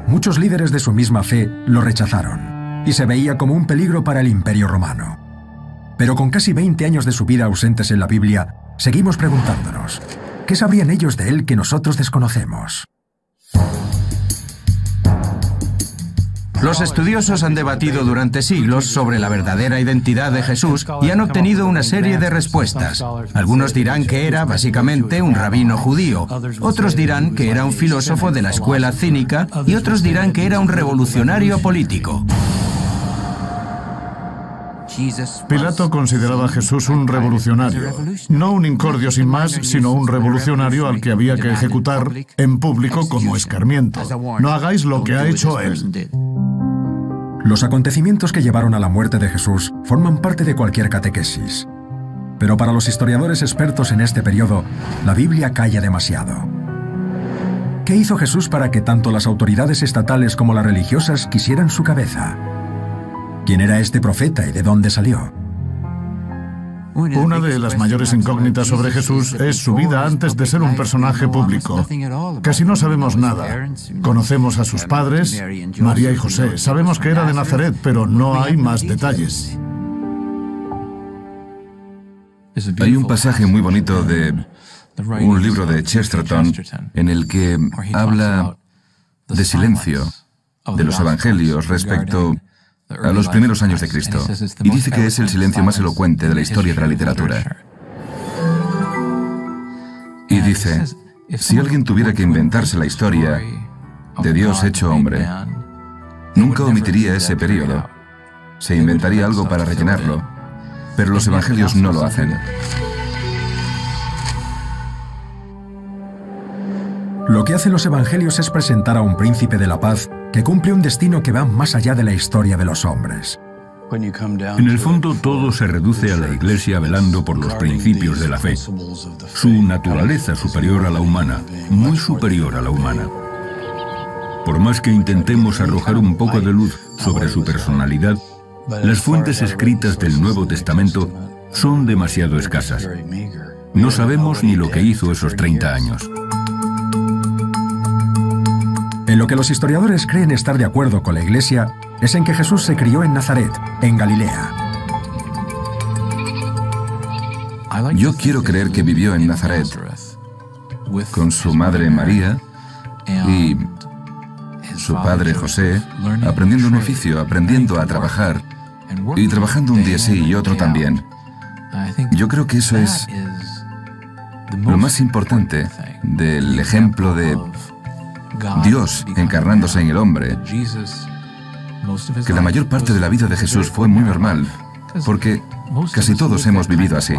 A: Muchos líderes de su misma fe lo rechazaron y se veía como un peligro para el Imperio Romano. Pero con casi 20 años de su vida ausentes en la Biblia, seguimos preguntándonos, ¿qué sabrían ellos de él que nosotros desconocemos?
E: Los estudiosos han debatido durante siglos sobre la verdadera identidad de Jesús y han obtenido una serie de respuestas. Algunos dirán que era básicamente un rabino judío, otros dirán que era un filósofo de la escuela cínica y otros dirán que era un revolucionario político.
B: Pilato consideraba a Jesús un revolucionario, no un incordio sin más, sino un revolucionario al que había que ejecutar en público como escarmiento. No hagáis lo que ha hecho él.
A: Los acontecimientos que llevaron a la muerte de Jesús forman parte de cualquier catequesis. Pero para los historiadores expertos en este periodo, la Biblia calla demasiado. ¿Qué hizo Jesús para que tanto las autoridades estatales como las religiosas quisieran su cabeza? ¿Quién era este profeta y de dónde salió?
B: Una de las mayores incógnitas sobre Jesús es su vida antes de ser un personaje público. Casi no sabemos nada. Conocemos a sus padres, María y José. Sabemos que era de Nazaret, pero no hay más detalles.
F: Hay un pasaje muy bonito de un libro de Chesterton en el que habla de silencio de los evangelios respecto a los primeros años de Cristo, y dice que es el silencio más elocuente de la historia de la literatura. Y dice, si alguien tuviera que inventarse la historia de Dios hecho hombre, nunca omitiría ese periodo. Se inventaría algo para rellenarlo, pero los evangelios no lo hacen.
A: Lo que hacen los evangelios es presentar a un príncipe de la paz que cumple un destino que va más allá de la historia de los hombres.
C: En el fondo, todo se reduce a la Iglesia velando por los principios de la fe. Su naturaleza superior a la humana, muy superior a la humana. Por más que intentemos arrojar un poco de luz sobre su personalidad, las fuentes escritas del Nuevo Testamento son demasiado escasas. No sabemos ni lo que hizo esos 30 años.
A: En lo que los historiadores creen estar de acuerdo con la Iglesia es en que Jesús se crió en Nazaret, en Galilea.
F: Yo quiero creer que vivió en Nazaret con su madre María y su padre José, aprendiendo un oficio, aprendiendo a trabajar y trabajando un día sí y otro también. Yo creo que eso es lo más importante del ejemplo de Dios encarnándose en el hombre, que la mayor parte de la vida de Jesús fue muy normal, porque casi todos hemos vivido así.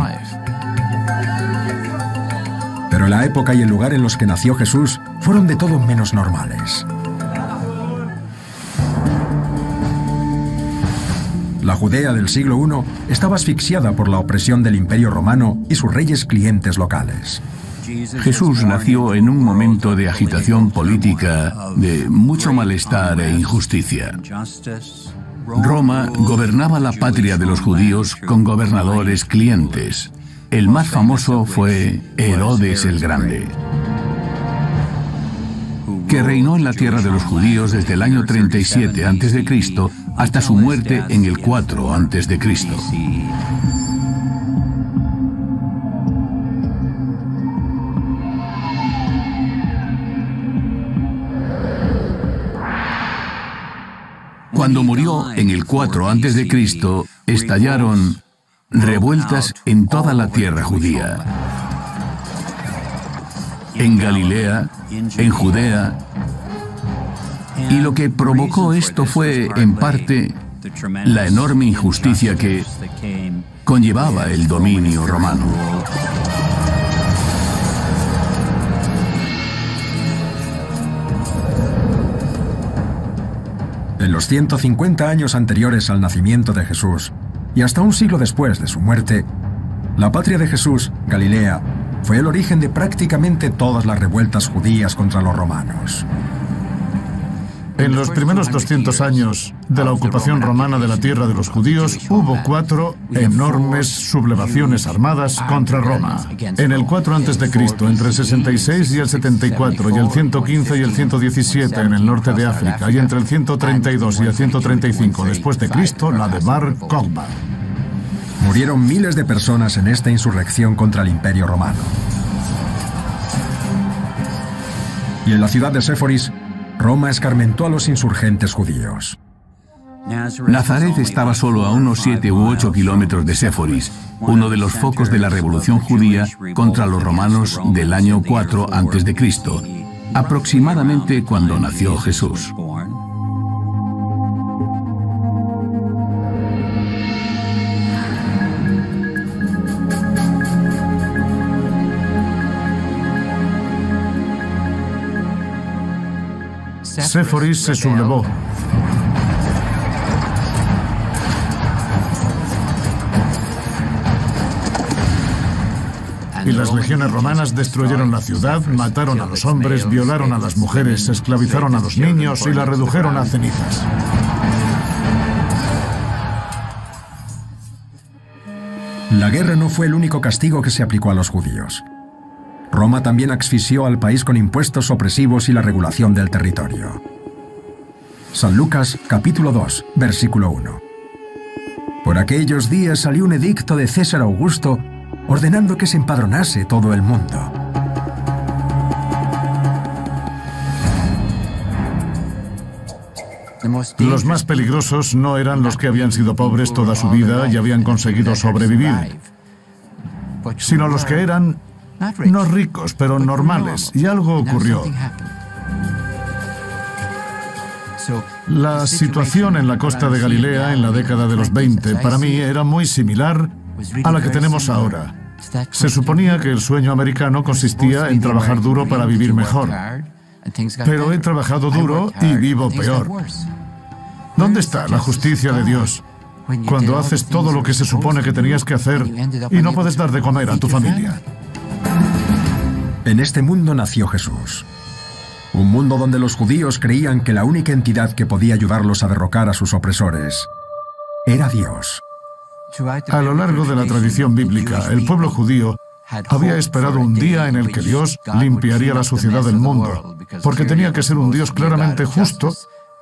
A: Pero la época y el lugar en los que nació Jesús fueron de todo menos normales. La Judea del siglo I estaba asfixiada por la opresión del Imperio Romano y sus reyes clientes locales.
H: Jesús nació en un momento de agitación política, de mucho malestar e injusticia. Roma gobernaba la patria de los judíos con gobernadores clientes. El más famoso fue Herodes el Grande, que reinó en la tierra de los judíos desde el año 37 a.C. hasta su muerte en el 4 a.C. Cuando murió en el 4 a.C., estallaron revueltas en toda la tierra judía. En Galilea, en Judea. Y lo que provocó esto fue, en parte, la enorme injusticia que conllevaba el dominio romano.
A: En los 150 años anteriores al nacimiento de Jesús, y hasta un siglo después de su muerte, la patria de Jesús, Galilea, fue el origen de prácticamente todas las revueltas judías contra los romanos.
B: En los primeros 200 años de la ocupación romana de la tierra de los judíos, hubo 4 enormes sublevaciones armadas contra Roma. En el 4 a.C., entre el 66 y el 74, y el 115 y el 117 en el norte de África, y entre el 132 y el 135 después de Cristo, la de Bar Kokhba.
A: Murieron miles de personas en esta insurrección contra el Imperio Romano. Y en la ciudad de Séforis, Roma escarmentó a los insurgentes judíos.
H: Nazaret estaba solo a unos 7 u 8 kilómetros de Séforis, uno de los focos de la revolución judía contra los romanos del año 4 a.C., aproximadamente cuando nació Jesús.
B: Séforis se sublevó. Y las legiones romanas destruyeron la ciudad, mataron a los hombres, violaron a las mujeres, esclavizaron a los niños y la redujeron a cenizas.
A: La guerra no fue el único castigo que se aplicó a los judíos. Roma también asfixió al país con impuestos opresivos y la regulación del territorio. San Lucas, capítulo 2, versículo 1. Por aquellos días salió un edicto de César Augusto ordenando que se empadronase todo el mundo.
B: Los más peligrosos no eran los que habían sido pobres toda su vida y habían conseguido sobrevivir, sino los que eran no ricos, pero normales, y algo ocurrió. La situación en la costa de Galilea en la década de los 20 para mí era muy similar a la que tenemos ahora. Se suponía que el sueño americano consistía en trabajar duro para vivir mejor. Pero he trabajado duro y vivo peor. ¿Dónde está la justicia de Dios cuando haces todo lo que se supone que tenías que hacer y no puedes dar de comer a tu familia?
A: En este mundo nació Jesús. Un mundo donde los judíos creían que la única entidad que podía ayudarlos a derrocar a sus opresores era Dios.
B: A lo largo de la tradición bíblica, el pueblo judío había esperado un día en el que Dios limpiaría la suciedad del mundo, porque tenía que ser un Dios claramente justo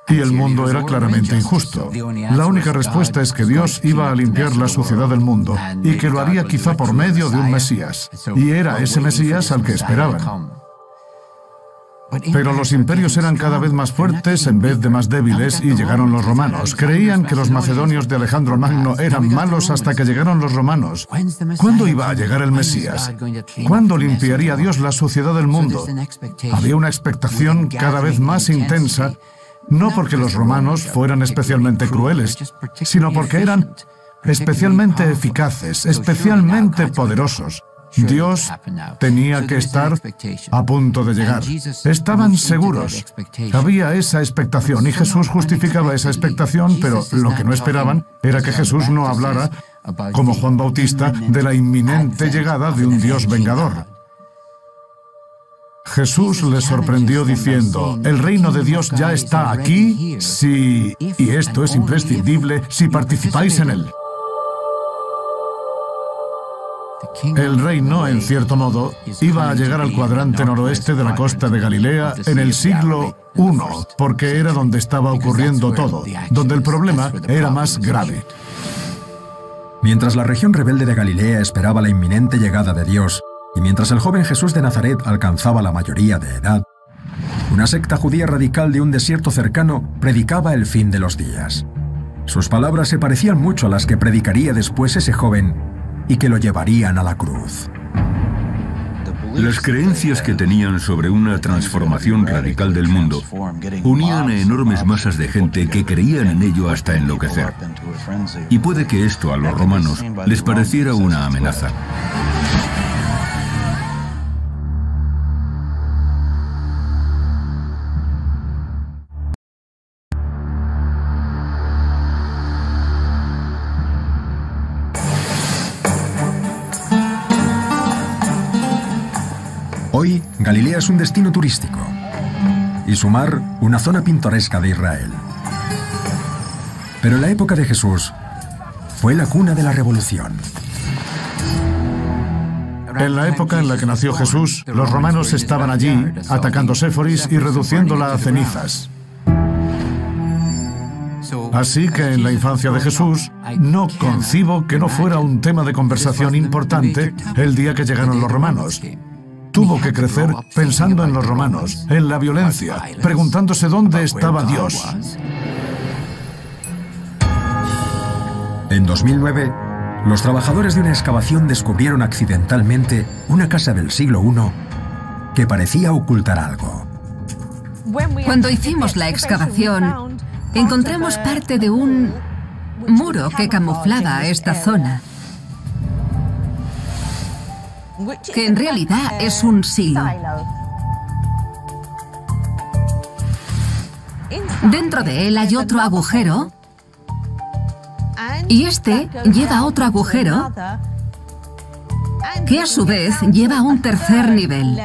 B: y el mundo era claramente injusto. La única respuesta es que Dios iba a limpiar la suciedad del mundo y que lo haría quizá por medio de un Mesías. Y era ese Mesías al que esperaban. Pero los imperios eran cada vez más fuertes en vez de más débiles y llegaron los romanos. Creían que los macedonios de Alejandro Magno eran malos hasta que llegaron los romanos. ¿Cuándo iba a llegar el Mesías? ¿Cuándo limpiaría Dios la suciedad del mundo? Había una expectación cada vez más intensa, no porque los romanos fueran especialmente crueles, sino porque eran especialmente eficaces, especialmente poderosos. Dios tenía que estar a punto de llegar. Estaban seguros. Había esa expectación y Jesús justificaba esa expectación, pero lo que no esperaban era que Jesús no hablara, como Juan Bautista, de la inminente llegada de un Dios vengador. Jesús les sorprendió diciendo, el reino de Dios ya está aquí si, y esto es imprescindible, si participáis en él. El reino, en cierto modo, iba a llegar al cuadrante noroeste de la costa de Galilea en el siglo I, porque era donde estaba ocurriendo todo, donde el problema era más grave.
A: Mientras la región rebelde de Galilea esperaba la inminente llegada de Dios, y mientras el joven Jesús de Nazaret alcanzaba la mayoría de edad, una secta judía radical de un desierto cercano predicaba el fin de los días. Sus palabras se parecían mucho a las que predicaría después ese joven y que lo llevarían a la cruz.
C: Las creencias que tenían sobre una transformación radical del mundo unían a enormes masas de gente que creían en ello hasta enloquecer. Y puede que esto a los romanos les pareciera una amenaza.
A: Hoy, Galilea es un destino turístico. y su mar una zona pintoresca de Israel. Pero en la época de Jesús fue la cuna de la revolución.
B: En la época en la que nació Jesús, los romanos estaban allí atacando Séforis y reduciéndola a cenizas. Así que en la infancia de Jesús no concibo que no fuera un tema de conversación importante el día que llegaron los romanos. Tuvo que crecer pensando en los romanos, en la violencia, preguntándose dónde estaba Dios.
A: En 2009, los trabajadores de una excavación descubrieron accidentalmente una casa del siglo I que parecía ocultar algo.
G: Cuando hicimos la excavación, encontramos parte de un muro que camuflaba esta zona, que en realidad es un silo. Dentro de él hay otro agujero y este lleva a otro agujero que a su vez lleva a un tercer nivel.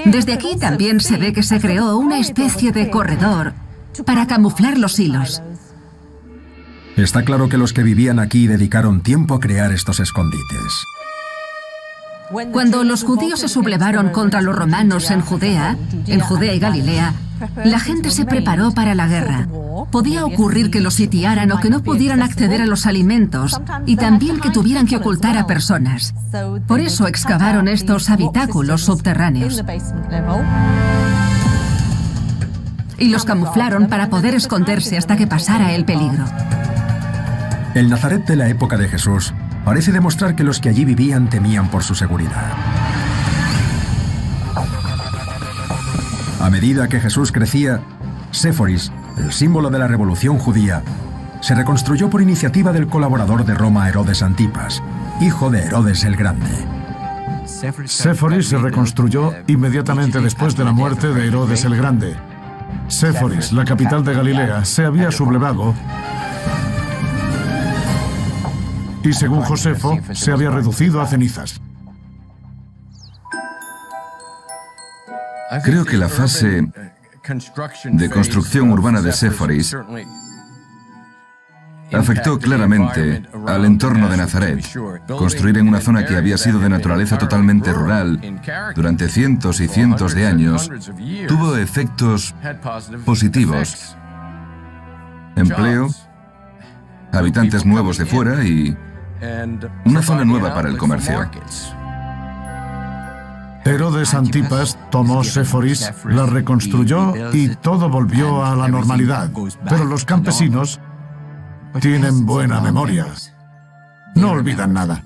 G: Desde aquí también se ve que se creó una especie de corredor para camuflar los hilos.
A: Está claro que los que vivían aquí dedicaron tiempo a crear estos escondites.
G: Cuando los judíos se sublevaron contra los romanos en Judea y Galilea, la gente se preparó para la guerra. Podía ocurrir que los sitiaran o que no pudieran acceder a los alimentos y también que tuvieran que ocultar a personas. Por eso excavaron estos habitáculos subterráneos y los camuflaron para poder esconderse hasta que pasara el peligro.
A: El Nazaret de la época de Jesús parece demostrar que los que allí vivían temían por su seguridad. A medida que Jesús crecía, Séforis, el símbolo de la revolución judía, se reconstruyó por iniciativa del colaborador de Roma, Herodes Antipas, hijo de Herodes el Grande.
B: Séforis se reconstruyó inmediatamente después de la muerte de Herodes el Grande. Séforis, la capital de Galilea, se había sublevado y, según Josefo, se había reducido a cenizas.
F: Creo que la fase de construcción urbana de Séforis afectó claramente al entorno de Nazaret. Construir en una zona que había sido de naturaleza totalmente rural durante cientos y cientos de años tuvo efectos positivos. Empleo, habitantes nuevos de fuera y una zona nueva para el comercio.
B: Herodes Antipas tomó Séforis, la reconstruyó y todo volvió a la normalidad. Pero los campesinos tienen buena memoria. No olvidan nada.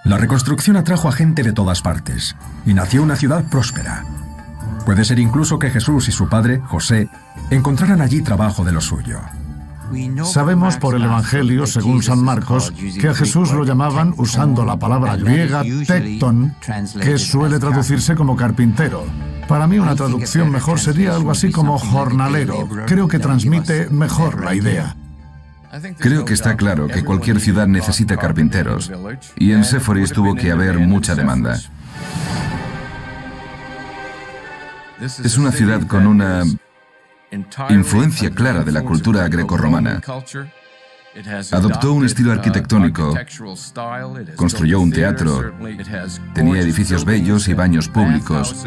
A: La reconstrucción atrajo a gente de todas partes y nació una ciudad próspera. Puede ser incluso que Jesús y su padre, José, encontraran allí trabajo de lo suyo.
B: Sabemos por el Evangelio, según San Marcos, que a Jesús lo llamaban, usando la palabra griega tecton, que suele traducirse como carpintero. Para mí una traducción mejor sería algo así como jornalero. Creo que transmite mejor la idea.
F: Creo que está claro que cualquier ciudad necesita carpinteros, y en Séforis tuvo que haber mucha demanda. Es una ciudad con una influencia clara de la cultura grecorromana. Adoptó un estilo arquitectónico, construyó un teatro, tenía edificios bellos y baños públicos.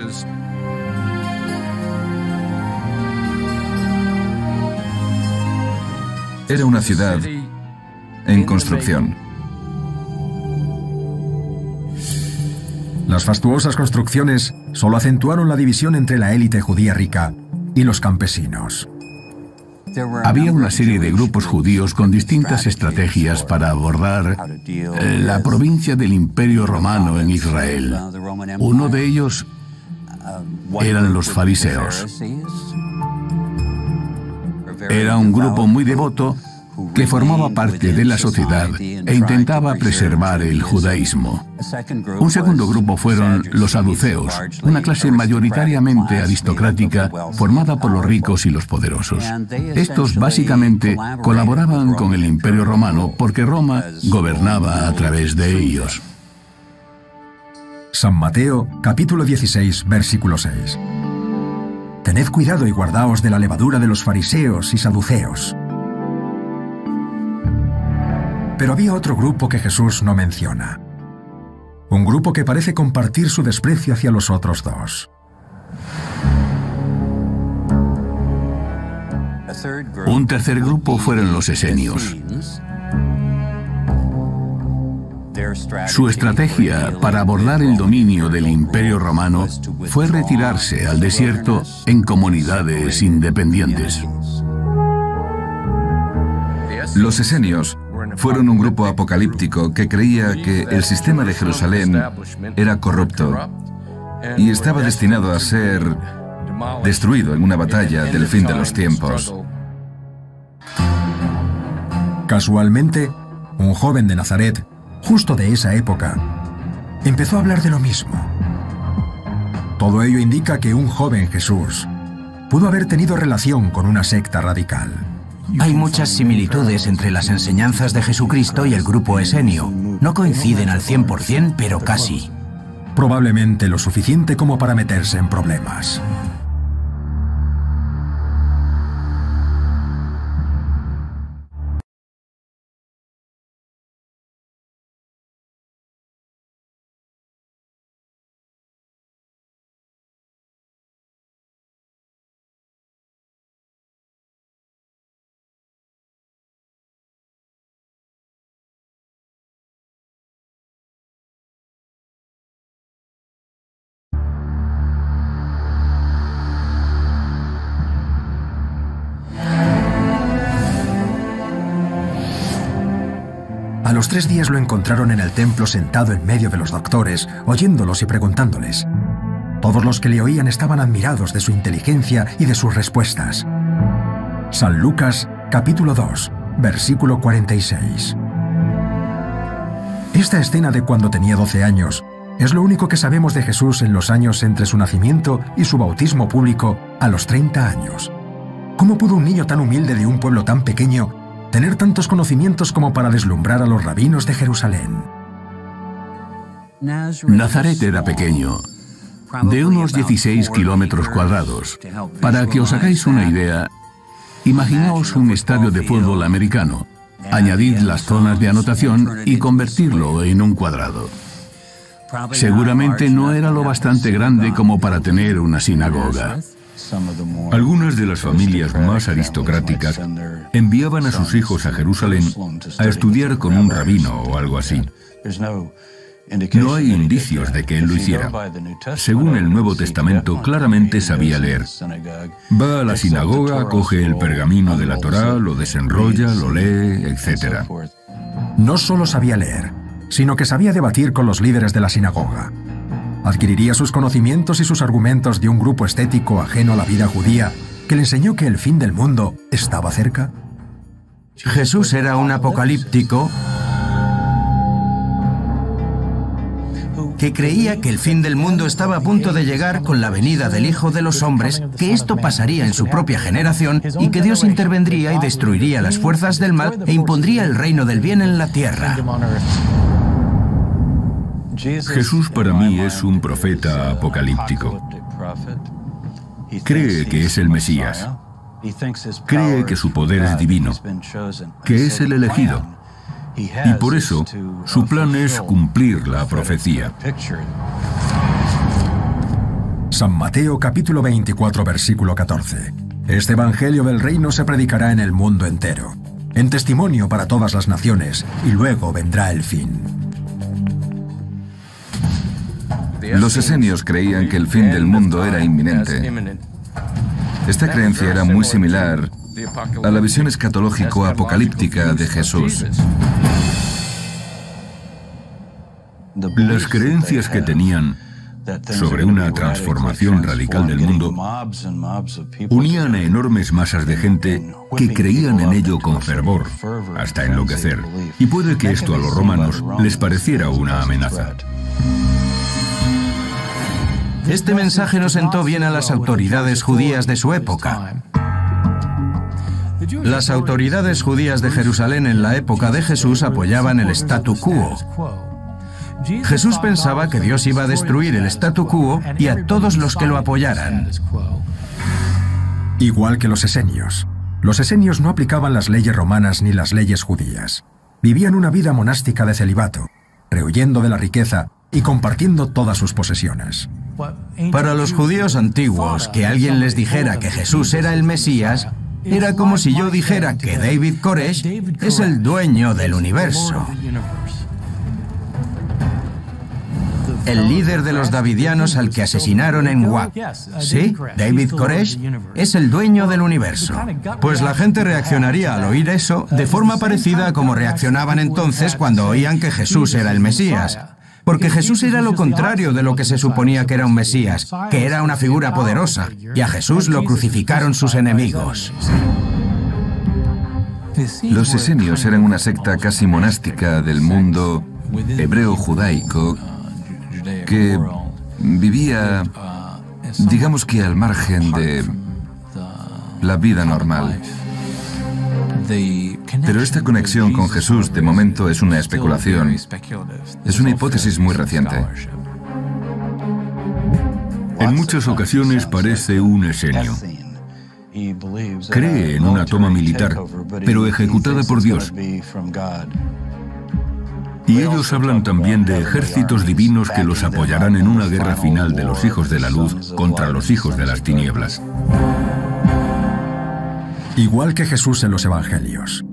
F: Era una ciudad en construcción.
A: Las fastuosas construcciones solo acentuaron la división entre la élite judía rica y los campesinos.
H: Había una serie de grupos judíos con distintas estrategias para abordar la provincia del Imperio Romano en Israel. Uno de ellos eran los fariseos. Era un grupo muy devoto que formaba parte de la sociedad e intentaba preservar el judaísmo. Un segundo grupo fueron los saduceos, una clase mayoritariamente aristocrática formada por los ricos y los poderosos. Estos básicamente colaboraban con el Imperio Romano porque Roma gobernaba a través de ellos.
A: San Mateo, capítulo 16, versículo 6. Tened cuidado y guardaos de la levadura de los fariseos y saduceos. Pero había otro grupo que Jesús no menciona. Un grupo que parece compartir su desprecio hacia los otros dos.
H: Un tercer grupo fueron los esenios. Su estrategia para abordar el dominio del Imperio Romano fue retirarse al desierto en comunidades independientes.
F: Los esenios fueron un grupo apocalíptico que creía que el sistema de Jerusalén era corrupto y estaba destinado a ser destruido en una batalla del fin de los tiempos.
A: Casualmente, un joven de Nazaret, justo de esa época, empezó a hablar de lo mismo. Todo ello indica que un joven Jesús pudo haber tenido relación con una secta radical.
E: Hay muchas similitudes entre las enseñanzas de Jesucristo y el grupo esenio. No coinciden al 100%, pero casi.
A: Probablemente lo suficiente como para meterse en problemas. A los 3 días lo encontraron en el templo sentado en medio de los doctores, oyéndolos y preguntándoles. Todos los que le oían estaban admirados de su inteligencia y de sus respuestas. San Lucas, capítulo 2, versículo 46. Esta escena de cuando tenía 12 años es lo único que sabemos de Jesús en los años entre su nacimiento y su bautismo público a los 30 años. ¿Cómo pudo un niño tan humilde de un pueblo tan pequeño tener tantos conocimientos como para deslumbrar a los rabinos de Jerusalén?
H: Nazaret era pequeño, de unos 16 kilómetros cuadrados. Para que os hagáis una idea, imaginaos un estadio de fútbol americano, añadid las zonas de anotación y convertirlo en un cuadrado. Seguramente no era lo bastante grande como para tener una sinagoga.
C: Algunas de las familias más aristocráticas enviaban a sus hijos a Jerusalén a estudiar con un rabino o algo así. No hay indicios de que él lo hiciera. Según el Nuevo Testamento, claramente sabía leer. Va a la sinagoga, coge el pergamino de la Torá, lo desenrolla, lo lee, etc.
A: No solo sabía leer, sino que sabía debatir con los líderes de la sinagoga. Adquiriría sus conocimientos y sus argumentos de un grupo estético ajeno a la vida judía que le enseñó que el fin del mundo estaba cerca.
E: Jesús era un apocalíptico que creía que el fin del mundo estaba a punto de llegar con la venida del Hijo de los Hombres, que esto pasaría en su propia generación y que Dios intervendría y destruiría las fuerzas del mal e impondría el reino del bien en la tierra.
C: Jesús para mí es un profeta apocalíptico. Cree que es el Mesías. Cree que su poder es divino, que es el elegido. Y por eso, su plan es cumplir la profecía.
A: San Mateo capítulo 24, versículo 14. Este evangelio del reino se predicará en el mundo entero, en testimonio para todas las naciones, y luego vendrá el fin.
F: Los esenios creían que el fin del mundo era inminente. Esta creencia era muy similar a la visión escatológico-apocalíptica de Jesús.
C: Las creencias que tenían sobre una transformación radical del mundo unían a enormes masas de gente que creían en ello con fervor, hasta enloquecer. Y puede que esto a los romanos les pareciera una amenaza.
E: Este mensaje no sentó bien a las autoridades judías de su época. Las autoridades judías de Jerusalén en la época de Jesús apoyaban el statu quo. Jesús pensaba que Dios iba a destruir el statu quo y a todos los que lo apoyaran.
A: Igual que los esenios. Los esenios no aplicaban las leyes romanas ni las leyes judías. Vivían una vida monástica de celibato, rehuyendo de la riqueza y compartiendo todas sus posesiones.
E: Para los judíos antiguos, que alguien les dijera que Jesús era el Mesías, era como si yo dijera que David Koresh es el dueño del universo. El líder de los davidianos al que asesinaron en Wak. Sí, David Koresh es el dueño del universo. Pues la gente reaccionaría al oír eso de forma parecida a como reaccionaban entonces cuando oían que Jesús era el Mesías. Porque Jesús era lo contrario de lo que se suponía que era un Mesías, que era una figura poderosa, y a Jesús lo crucificaron sus enemigos.
F: Los esenios eran una secta casi monástica del mundo hebreo-judaico que vivía, digamos que al margen de la vida normal. Pero esta conexión con Jesús de momento es una especulación, es una hipótesis muy reciente.
C: En muchas ocasiones parece un esenio. Cree en una toma militar, pero ejecutada por Dios. Y ellos hablan también de ejércitos divinos que los apoyarán en una guerra final de los hijos de la luz contra los hijos de las tinieblas.
A: Igual que Jesús en los Evangelios.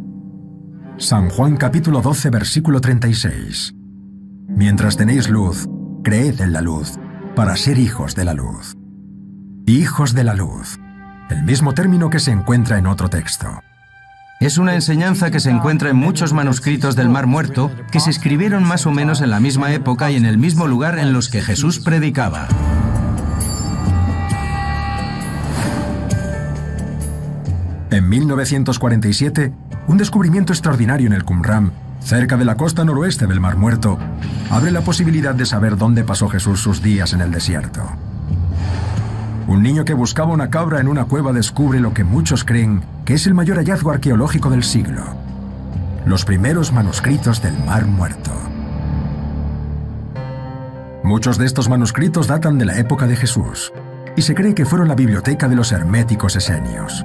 A: San Juan capítulo 12, versículo 36. Mientras tenéis luz, creed en la luz, para ser hijos de la luz. Hijos de la luz. El mismo término que se encuentra en otro texto.
E: Es una enseñanza que se encuentra en muchos manuscritos del Mar Muerto que se escribieron más o menos en la misma época y en el mismo lugar en los que Jesús predicaba.
A: En 1947, un descubrimiento extraordinario en el Qumran, cerca de la costa noroeste del Mar Muerto, abre la posibilidad de saber dónde pasó Jesús sus días en el desierto. Un niño que buscaba una cabra en una cueva descubre lo que muchos creen que es el mayor hallazgo arqueológico del siglo: los primeros manuscritos del Mar Muerto. Muchos de estos manuscritos datan de la época de Jesús, y se cree que fueron la biblioteca de los herméticos esenios.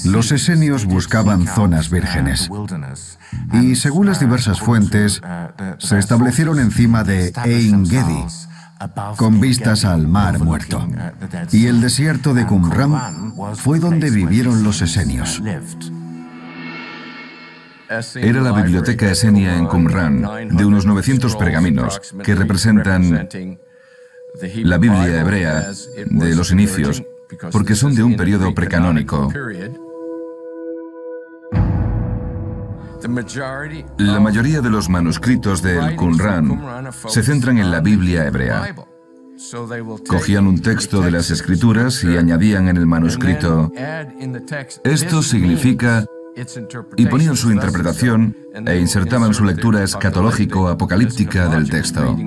D: Los esenios buscaban zonas vírgenes y, según las diversas fuentes, se establecieron encima de Ein Gedi, con vistas al Mar Muerto. Y el desierto de Qumran fue donde vivieron los esenios.
F: Era la biblioteca esenia en Qumran, de unos 900 pergaminos que representan la Biblia hebrea de los inicios, porque son de un periodo precanónico. La mayoría de los manuscritos del Qumran se centran en la Biblia hebrea. Cogían un texto de las Escrituras y añadían en el manuscrito: esto significa, y ponían su interpretación e insertaban su lectura escatológico-apocalíptica del texto.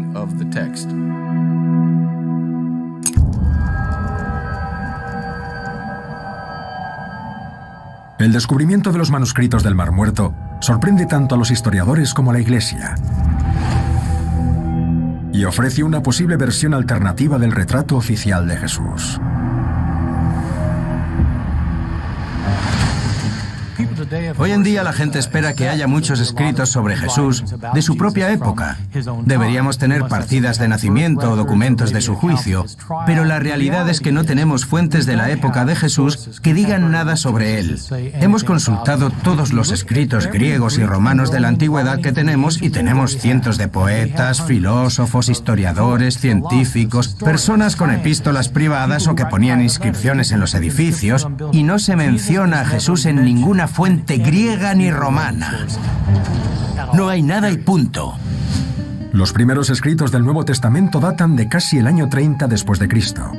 A: El descubrimiento de los manuscritos del Mar Muerto sorprende tanto a los historiadores como a la Iglesia, y ofrece una posible versión alternativa del retrato oficial de Jesús.
E: Hoy en día la gente espera que haya muchos escritos sobre Jesús de su propia época. Deberíamos tener partidas de nacimiento o documentos de su juicio, pero la realidad es que no tenemos fuentes de la época de Jesús que digan nada sobre él. Hemos consultado todos los escritos griegos y romanos de la antigüedad que tenemos y tenemos cientos de poetas, filósofos, historiadores, científicos, personas con epístolas privadas o que ponían inscripciones en los edificios, y no se menciona a Jesús en ninguna fuente griega ni romana. No hay nada y punto.
A: Los primeros escritos del Nuevo Testamento datan de casi el año 30 después de Cristo.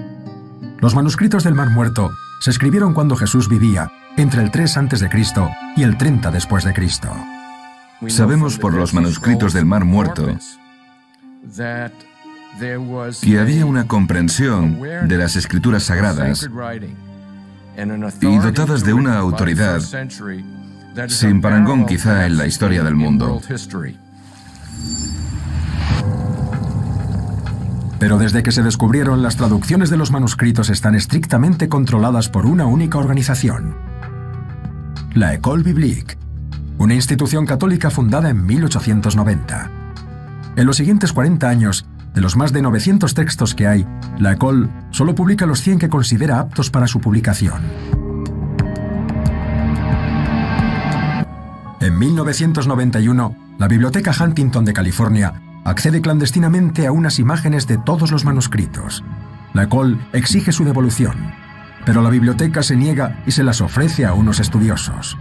A: Los manuscritos del Mar Muerto se escribieron cuando Jesús vivía entre el 3 a.C. y el 30 después de Cristo.
F: Sabemos por los manuscritos del Mar Muerto que había una comprensión de las Escrituras sagradas y dotadas de una autoridad sin parangón quizá en la historia del mundo.
A: Pero desde que se descubrieron, las traducciones de los manuscritos están estrictamente controladas por una única organización: la École Biblique, una institución católica fundada en 1890. En los siguientes 40 años, de los más de 900 textos que hay, la École solo publica los 100 que considera aptos para su publicación. En 1991, la Biblioteca Huntington de California accede clandestinamente a unas imágenes de todos los manuscritos. La École exige su devolución, pero la biblioteca se niega y se las ofrece a unos estudiosos.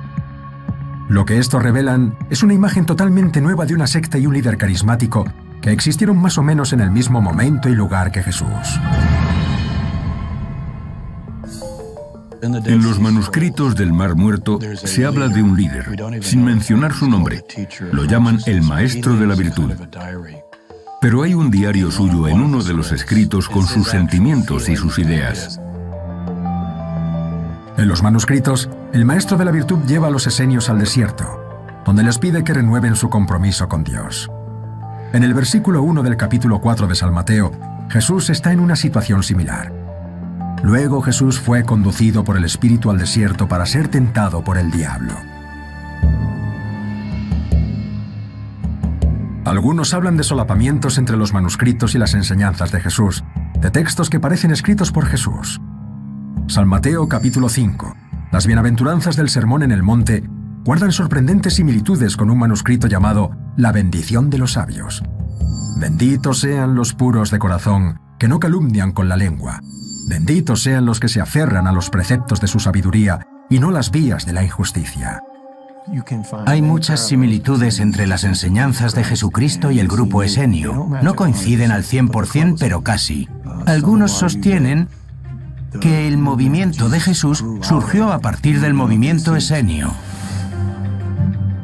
A: Lo que estos revelan es una imagen totalmente nueva de una secta y un líder carismático que existieron más o menos en el mismo momento y lugar que Jesús.
C: En los manuscritos del Mar Muerto se habla de un líder, sin mencionar su nombre. Lo llaman el Maestro de la Virtud. Pero hay un diario suyo en uno de los escritos con sus sentimientos y sus ideas.
A: En los manuscritos, el Maestro de la Virtud lleva a los esenios al desierto, donde les pide que renueven su compromiso con Dios. En el versículo 1 del capítulo 4 de San Mateo, Jesús está en una situación similar. Luego Jesús fue conducido por el Espíritu al desierto para ser tentado por el diablo. Algunos hablan de solapamientos entre los manuscritos y las enseñanzas de Jesús, de textos que parecen escritos por Jesús. San Mateo capítulo 5, las bienaventuranzas del Sermón en el Monte, guardan sorprendentes similitudes con un manuscrito llamado La bendición de los sabios. Benditos sean los puros de corazón, que no calumnian con la lengua. Benditos sean los que se aferran a los preceptos de su sabiduría y no las vías de la injusticia.
E: Hay muchas similitudes entre las enseñanzas de Jesucristo y el grupo esenio. No coinciden al 100%, pero casi. Algunos sostienen que el movimiento de Jesús surgió a partir del movimiento esenio.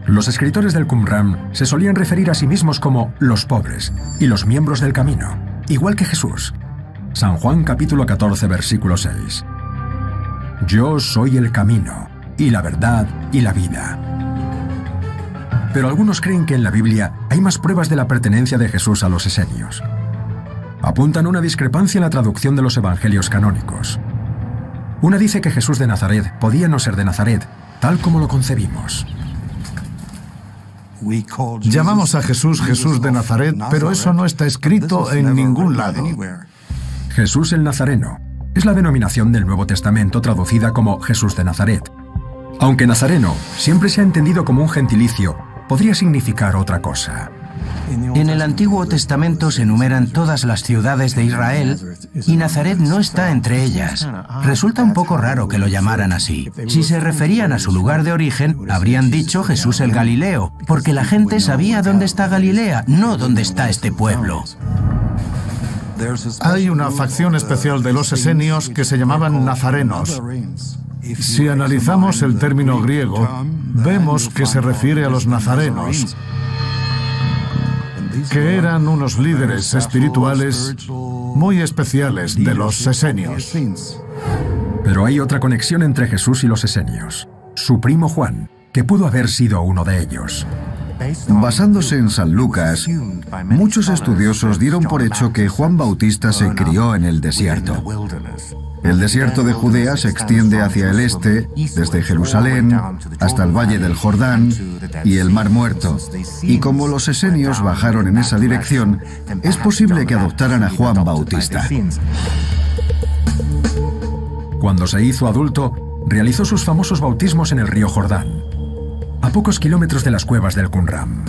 A: Los escritores del Qumran se solían referir a sí mismos como los pobres y los miembros del camino, igual que Jesús. San Juan capítulo 14, versículo 6. Yo soy el camino, y la verdad, y la vida. Pero algunos creen que en la Biblia hay más pruebas de la pertenencia de Jesús a los esenios. Apuntan una discrepancia en la traducción de los evangelios canónicos. Una dice que Jesús de Nazaret podía no ser de Nazaret, tal como lo concebimos.
B: Llamamos a Jesús Jesús de Nazaret, pero eso no está escrito en ningún lado.
A: Jesús el Nazareno es la denominación del Nuevo Testamento traducida como Jesús de Nazaret. Aunque Nazareno siempre se ha entendido como un gentilicio, podría significar otra cosa.
E: En el Antiguo Testamento se enumeran todas las ciudades de Israel y Nazaret no está entre ellas. Resulta un poco raro que lo llamaran así. Si se referían a su lugar de origen, habrían dicho Jesús el Galileo, porque la gente sabía dónde está Galilea, no dónde está este pueblo.
B: Hay una facción especial de los esenios que se llamaban nazarenos. Si analizamos el término griego, vemos que se refiere a los nazarenos, que eran unos líderes espirituales muy especiales de los esenios.
A: Pero hay otra conexión entre Jesús y los esenios. Su primo Juan, que pudo haber sido uno de ellos.
D: Basándose en San Lucas, muchos estudiosos dieron por hecho que Juan Bautista se crió en el desierto. El desierto de Judea se extiende hacia el este, desde Jerusalén hasta el Valle del Jordán y el Mar Muerto. Y como los esenios bajaron en esa dirección, es posible que adoptaran a Juan Bautista.
A: Cuando se hizo adulto, realizó sus famosos bautismos en el río Jordán, a pocos kilómetros de las cuevas del Qumran.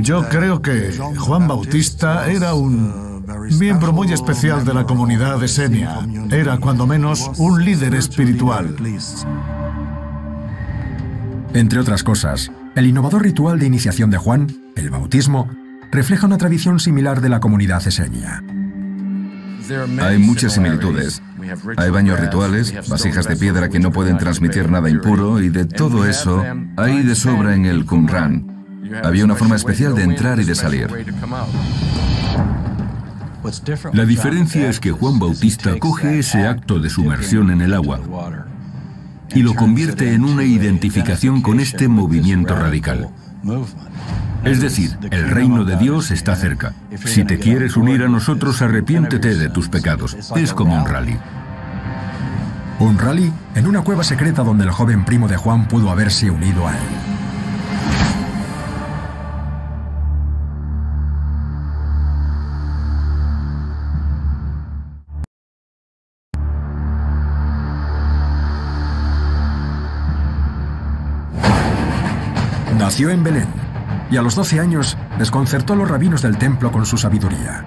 B: Yo creo que Juan Bautista era un miembro muy especial de la comunidad esenia. Era, cuando menos, un líder espiritual.
A: Entre otras cosas, el innovador ritual de iniciación de Juan, el bautismo, refleja una tradición similar de la comunidad esenia.
F: Hay muchas similitudes. Hay baños rituales, vasijas de piedra que no pueden transmitir nada impuro, y de todo eso hay de sobra en el Qumran. Había una forma especial de entrar y de salir.
C: La diferencia es que Juan Bautista coge ese acto de sumersión en el agua y lo convierte en una identificación con este movimiento radical. Es decir, el reino de Dios está cerca. Si te quieres unir a nosotros, arrepiéntete de tus pecados. Es como un rally.
A: Un rally en una cueva secreta donde el joven primo de Juan pudo haberse unido a él. Nació en Belén y a los 12 años desconcertó a los rabinos del templo con su sabiduría.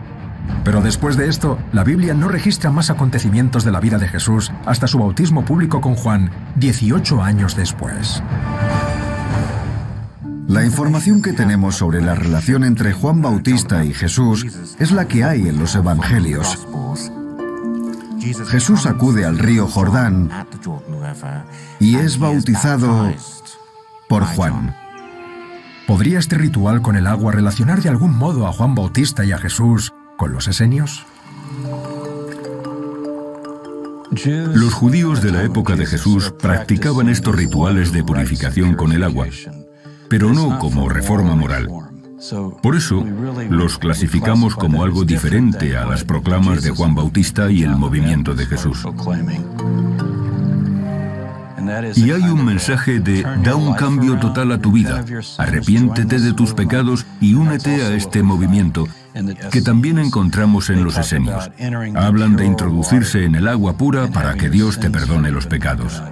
A: Pero después de esto, la Biblia no registra más acontecimientos de la vida de Jesús hasta su bautismo público con Juan, 18 años después.
D: La información que tenemos sobre la relación entre Juan Bautista y Jesús es la que hay en los Evangelios. Jesús acude al río Jordán y es bautizado por Juan.
A: ¿Podría este ritual con el agua relacionar de algún modo a Juan Bautista y a Jesús con los esenios?
C: Los judíos de la época de Jesús practicaban estos rituales de purificación con el agua, pero no como reforma moral. Por eso, los clasificamos como algo diferente a las proclamas de Juan Bautista y el movimiento de Jesús. Y hay un mensaje de da un cambio total a tu vida, arrepiéntete de tus pecados y únete a este movimiento, que también encontramos en los esenios. Hablan de introducirse en el agua pura para que Dios te perdone los pecados.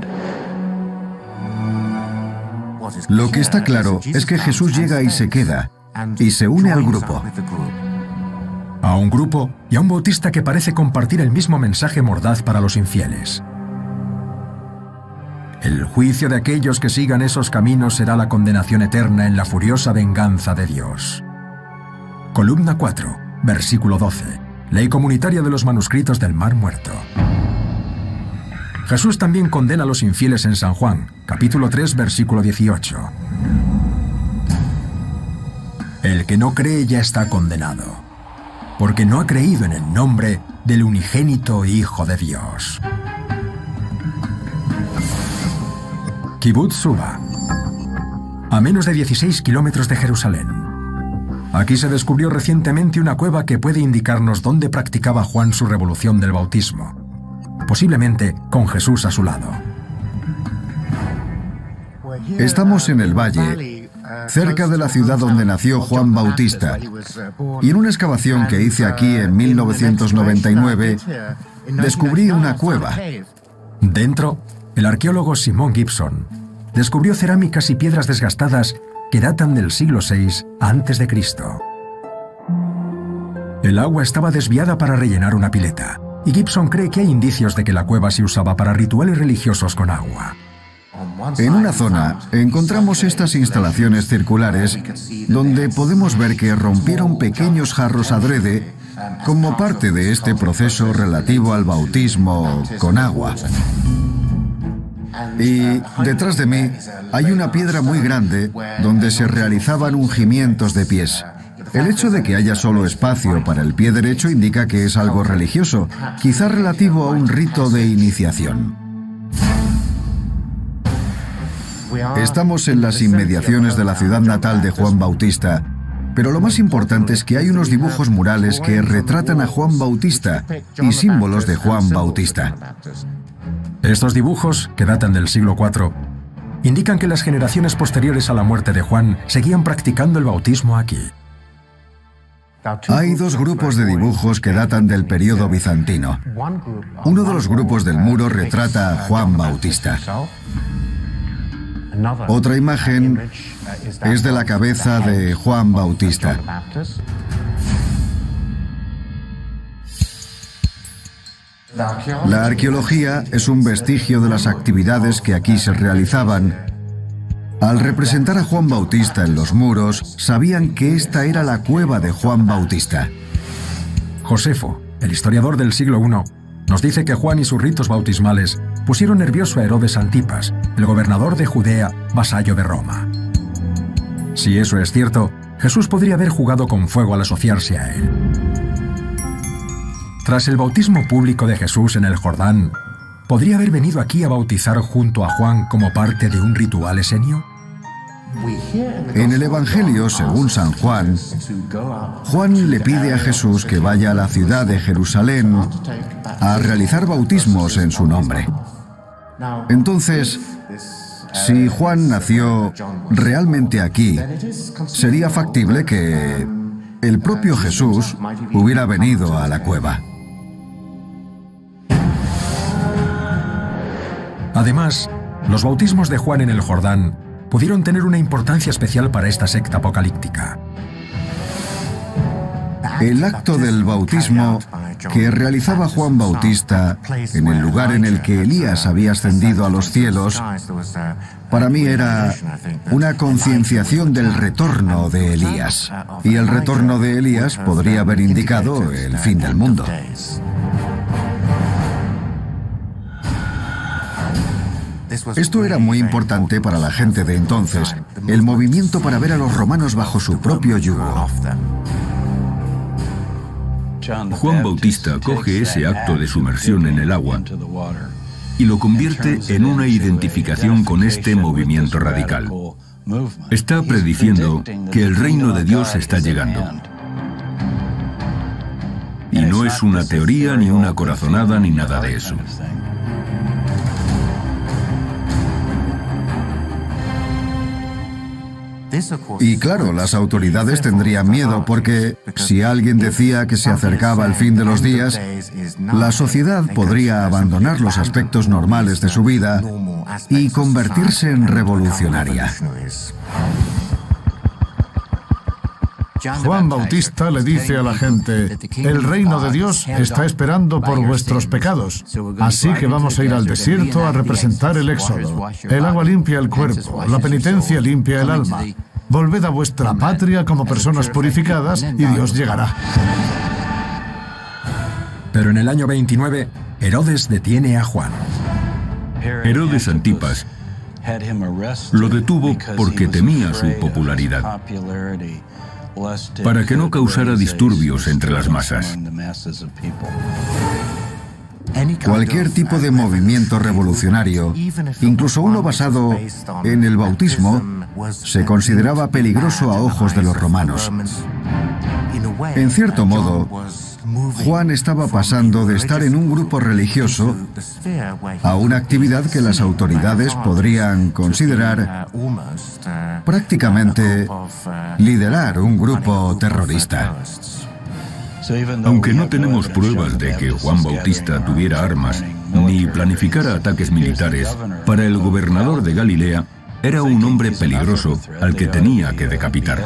D: Lo que está claro es que Jesús llega y se queda, y se une al grupo.
A: A un grupo y a un bautista que parece compartir el mismo mensaje mordaz para los infieles. El juicio de aquellos que sigan esos caminos será la condenación eterna en la furiosa venganza de Dios. Columna 4, versículo 12. Ley comunitaria de los manuscritos del Mar Muerto. Jesús también condena a los infieles en San Juan, capítulo 3, versículo 18. El que no cree ya está condenado, porque no ha creído en el nombre del unigénito Hijo de Dios. Kibbutz Suba, a menos de 16 kilómetros de Jerusalén. Aquí se descubrió recientemente una cueva que puede indicarnos dónde practicaba Juan su revolución del bautismo, posiblemente con Jesús a su lado.
D: Estamos en el valle, cerca de la ciudad donde nació Juan Bautista, y en una excavación que hice aquí en 1999, descubrí una cueva.
A: Dentro, el arqueólogo Simon Gibson descubrió cerámicas y piedras desgastadas que datan del siglo VI a.C. El agua estaba desviada para rellenar una pileta, y Gibson cree que hay indicios de que la cueva se usaba para rituales religiosos con agua.
D: En una zona encontramos estas instalaciones circulares donde podemos ver que rompieron pequeños jarros adrede como parte de este proceso relativo al bautismo con agua. Y detrás de mí hay una piedra muy grande donde se realizaban ungimientos de pies. El hecho de que haya solo espacio para el pie derecho indica que es algo religioso, quizá relativo a un rito de iniciación. Estamos en las inmediaciones de la ciudad natal de Juan Bautista, pero lo más importante es que hay unos dibujos murales que retratan a Juan Bautista y símbolos de Juan Bautista.
A: Estos dibujos, que datan del siglo IV, indican que las generaciones posteriores a la muerte de Juan seguían practicando el bautismo aquí.
D: Hay dos grupos de dibujos que datan del periodo bizantino. Uno de los grupos del muro retrata a Juan Bautista. Otra imagen es de la cabeza de Juan Bautista. La arqueología es un vestigio de las actividades que aquí se realizaban. Al representar a Juan Bautista en los muros, sabían que esta era la cueva de Juan Bautista.
A: Josefo, el historiador del siglo I, nos dice que Juan y sus ritos bautismales pusieron nervioso a Herodes Antipas, el gobernador de Judea, vasallo de Roma. Si eso es cierto, Jesús podría haber jugado con fuego al asociarse a él. Tras el bautismo público de Jesús en el Jordán, ¿podría haber venido aquí a bautizar junto a Juan como parte de un ritual esenio?
D: En el Evangelio, según San Juan, Juan le pide a Jesús que vaya a la ciudad de Jerusalén a realizar bautismos en su nombre. Entonces, si Juan nació realmente aquí, sería factible que el propio Jesús hubiera venido a la cueva.
A: Además, los bautismos de Juan en el Jordán pudieron tener una importancia especial para esta secta apocalíptica.
D: El acto del bautismo que realizaba Juan Bautista en el lugar en el que Elías había ascendido a los cielos, para mí era una concienciación del retorno de Elías. Y el retorno de Elías podría haber indicado el fin del mundo. Esto era muy importante para la gente de entonces, el movimiento para ver a los romanos bajo su propio yugo.
C: Juan Bautista coge ese acto de sumersión en el agua y lo convierte en una identificación con este movimiento radical. Está prediciendo que el reino de Dios está llegando. Y no es una teoría, ni una corazonada, ni nada de eso.
D: Y claro, las autoridades tendrían miedo porque si alguien decía que se acercaba el fin de los días, la sociedad podría abandonar los aspectos normales de su vida y convertirse en revolucionaria.
B: Juan Bautista le dice a la gente: el reino de Dios está esperando por vuestros pecados, así que vamos a ir al desierto a representar el éxodo. El agua limpia el cuerpo, la penitencia limpia el alma. Volved a vuestra patria como personas purificadas y Dios llegará.
A: Pero en el año 29, Herodes detiene a Juan.
C: Herodes Antipas lo detuvo porque temía su popularidad, para que no causara disturbios entre las masas.
D: Cualquier tipo de movimiento revolucionario, incluso uno basado en el bautismo, se consideraba peligroso a ojos de los romanos. En cierto modo, Juan estaba pasando de estar en un grupo religioso a una actividad que las autoridades podrían considerar prácticamente liderar un grupo terrorista.
C: Aunque no tenemos pruebas de que Juan Bautista tuviera armas ni planificara ataques militares, para el gobernador de Galilea era un hombre peligroso al que tenía que decapitar.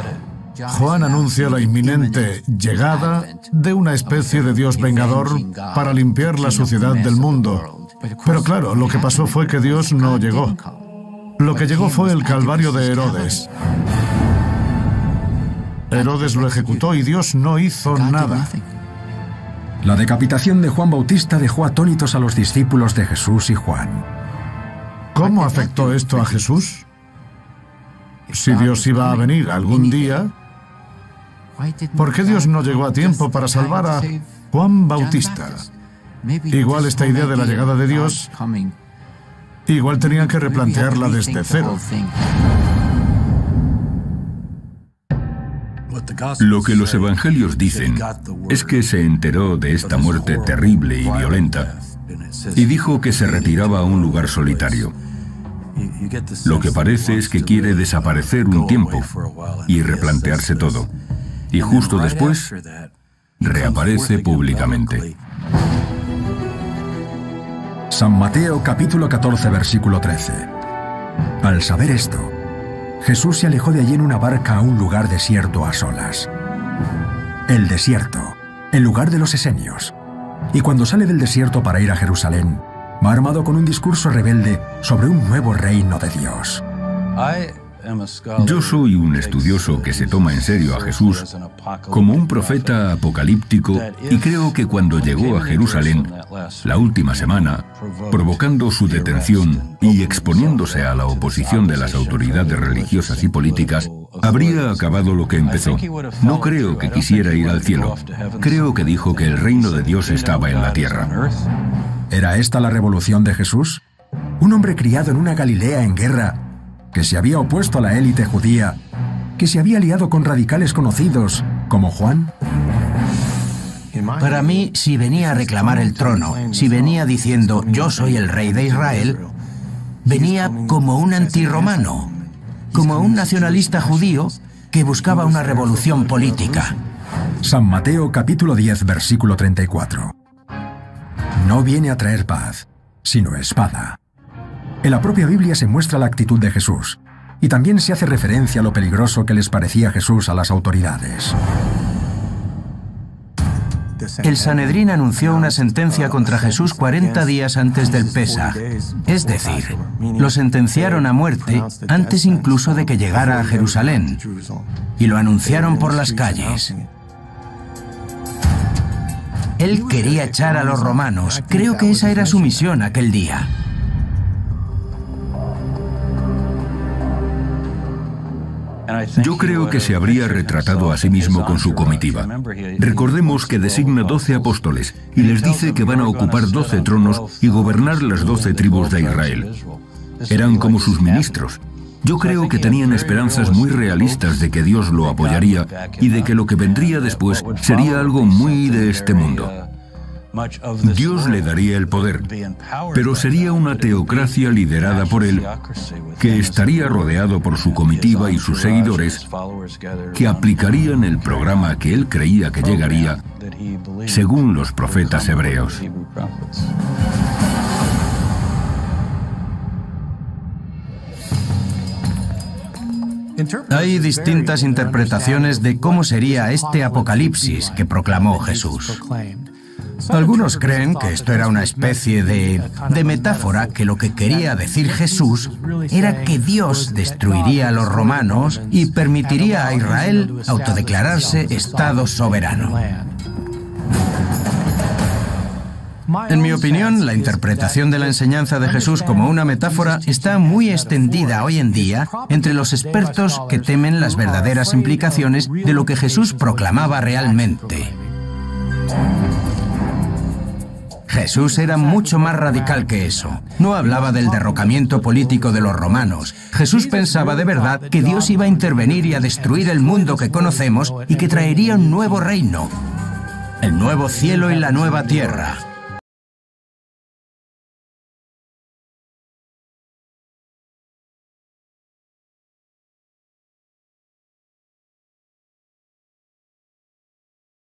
B: Juan anuncia la inminente llegada de una especie de Dios vengador para limpiar la suciedad del mundo. Pero claro, lo que pasó fue que Dios no llegó. Lo que llegó fue el calvario de Herodes. Herodes lo ejecutó y Dios no hizo nada.
A: La decapitación de Juan Bautista dejó atónitos a los discípulos de Jesús y Juan.
B: ¿Cómo afectó esto a Jesús? Si Dios iba a venir algún día, ¿por qué Dios no llegó a tiempo para salvar a Juan Bautista? Igual esta idea de la llegada de Dios, igual tenían que replantearla desde cero.
C: Lo que los evangelios dicen es que se enteró de esta muerte terrible y violenta y dijo que se retiraba a un lugar solitario. Lo que parece es que quiere desaparecer un tiempo y replantearse todo. Y justo después, reaparece públicamente.
A: San Mateo capítulo 14, versículo 13. Al saber esto, Jesús se alejó de allí en una barca a un lugar desierto a solas. El desierto, el lugar de los esenios. Y cuando sale del desierto para ir a Jerusalén, va armado con un discurso rebelde sobre un nuevo reino de Dios.
C: Yo soy un estudioso que se toma en serio a Jesús como un profeta apocalíptico y creo que cuando llegó a Jerusalén, la última semana, provocando su detención y exponiéndose a la oposición de las autoridades religiosas y políticas, habría acabado lo que empezó. No creo que quisiera ir al cielo. Creo que dijo que el reino de Dios estaba en la tierra.
A: ¿Era esta la revolución de Jesús? Un hombre criado en una Galilea en guerra que se había opuesto a la élite judía, que se había aliado con radicales conocidos como Juan?
E: Para mí, si venía a reclamar el trono, si venía diciendo yo soy el rey de Israel, venía como un antirromano, como un nacionalista judío que buscaba una revolución política.
A: San Mateo capítulo 10, versículo 34. No viene a traer paz, sino espada. En la propia Biblia se muestra la actitud de Jesús, y también se hace referencia a lo peligroso que les parecía Jesús a las autoridades.
E: El Sanedrín anunció una sentencia contra Jesús 40 días antes del Pesaj. Es decir, lo sentenciaron a muerte antes incluso de que llegara a Jerusalén. Y lo anunciaron por las calles. Él quería echar a los romanos. Creo que esa era su misión aquel día.
C: Yo creo que se habría retratado a sí mismo con su comitiva. Recordemos que designa 12 apóstoles y les dice que van a ocupar 12 tronos y gobernar las 12 tribus de Israel. Eran como sus ministros. Yo creo que tenían esperanzas muy realistas de que Dios lo apoyaría y de que lo que vendría después sería algo muy de este mundo. Dios le daría el poder, pero sería una teocracia liderada por él, que estaría rodeado por su comitiva y sus seguidores, que aplicarían el programa que él creía que llegaría, según los profetas hebreos.
E: Hay distintas interpretaciones de cómo sería este apocalipsis que proclamó Jesús. Algunos creen que esto era una especie de metáfora, que lo que quería decir Jesús era que Dios destruiría a los romanos y permitiría a Israel autodeclararse Estado soberano. En mi opinión, la interpretación de la enseñanza de Jesús como una metáfora está muy extendida hoy en día entre los expertos que temen las verdaderas implicaciones de lo que Jesús proclamaba realmente. Jesús era mucho más radical que eso. No hablaba del derrocamiento político de los romanos. Jesús pensaba de verdad que Dios iba a intervenir y a destruir el mundo que conocemos y que traería un nuevo reino, el nuevo cielo y la nueva tierra.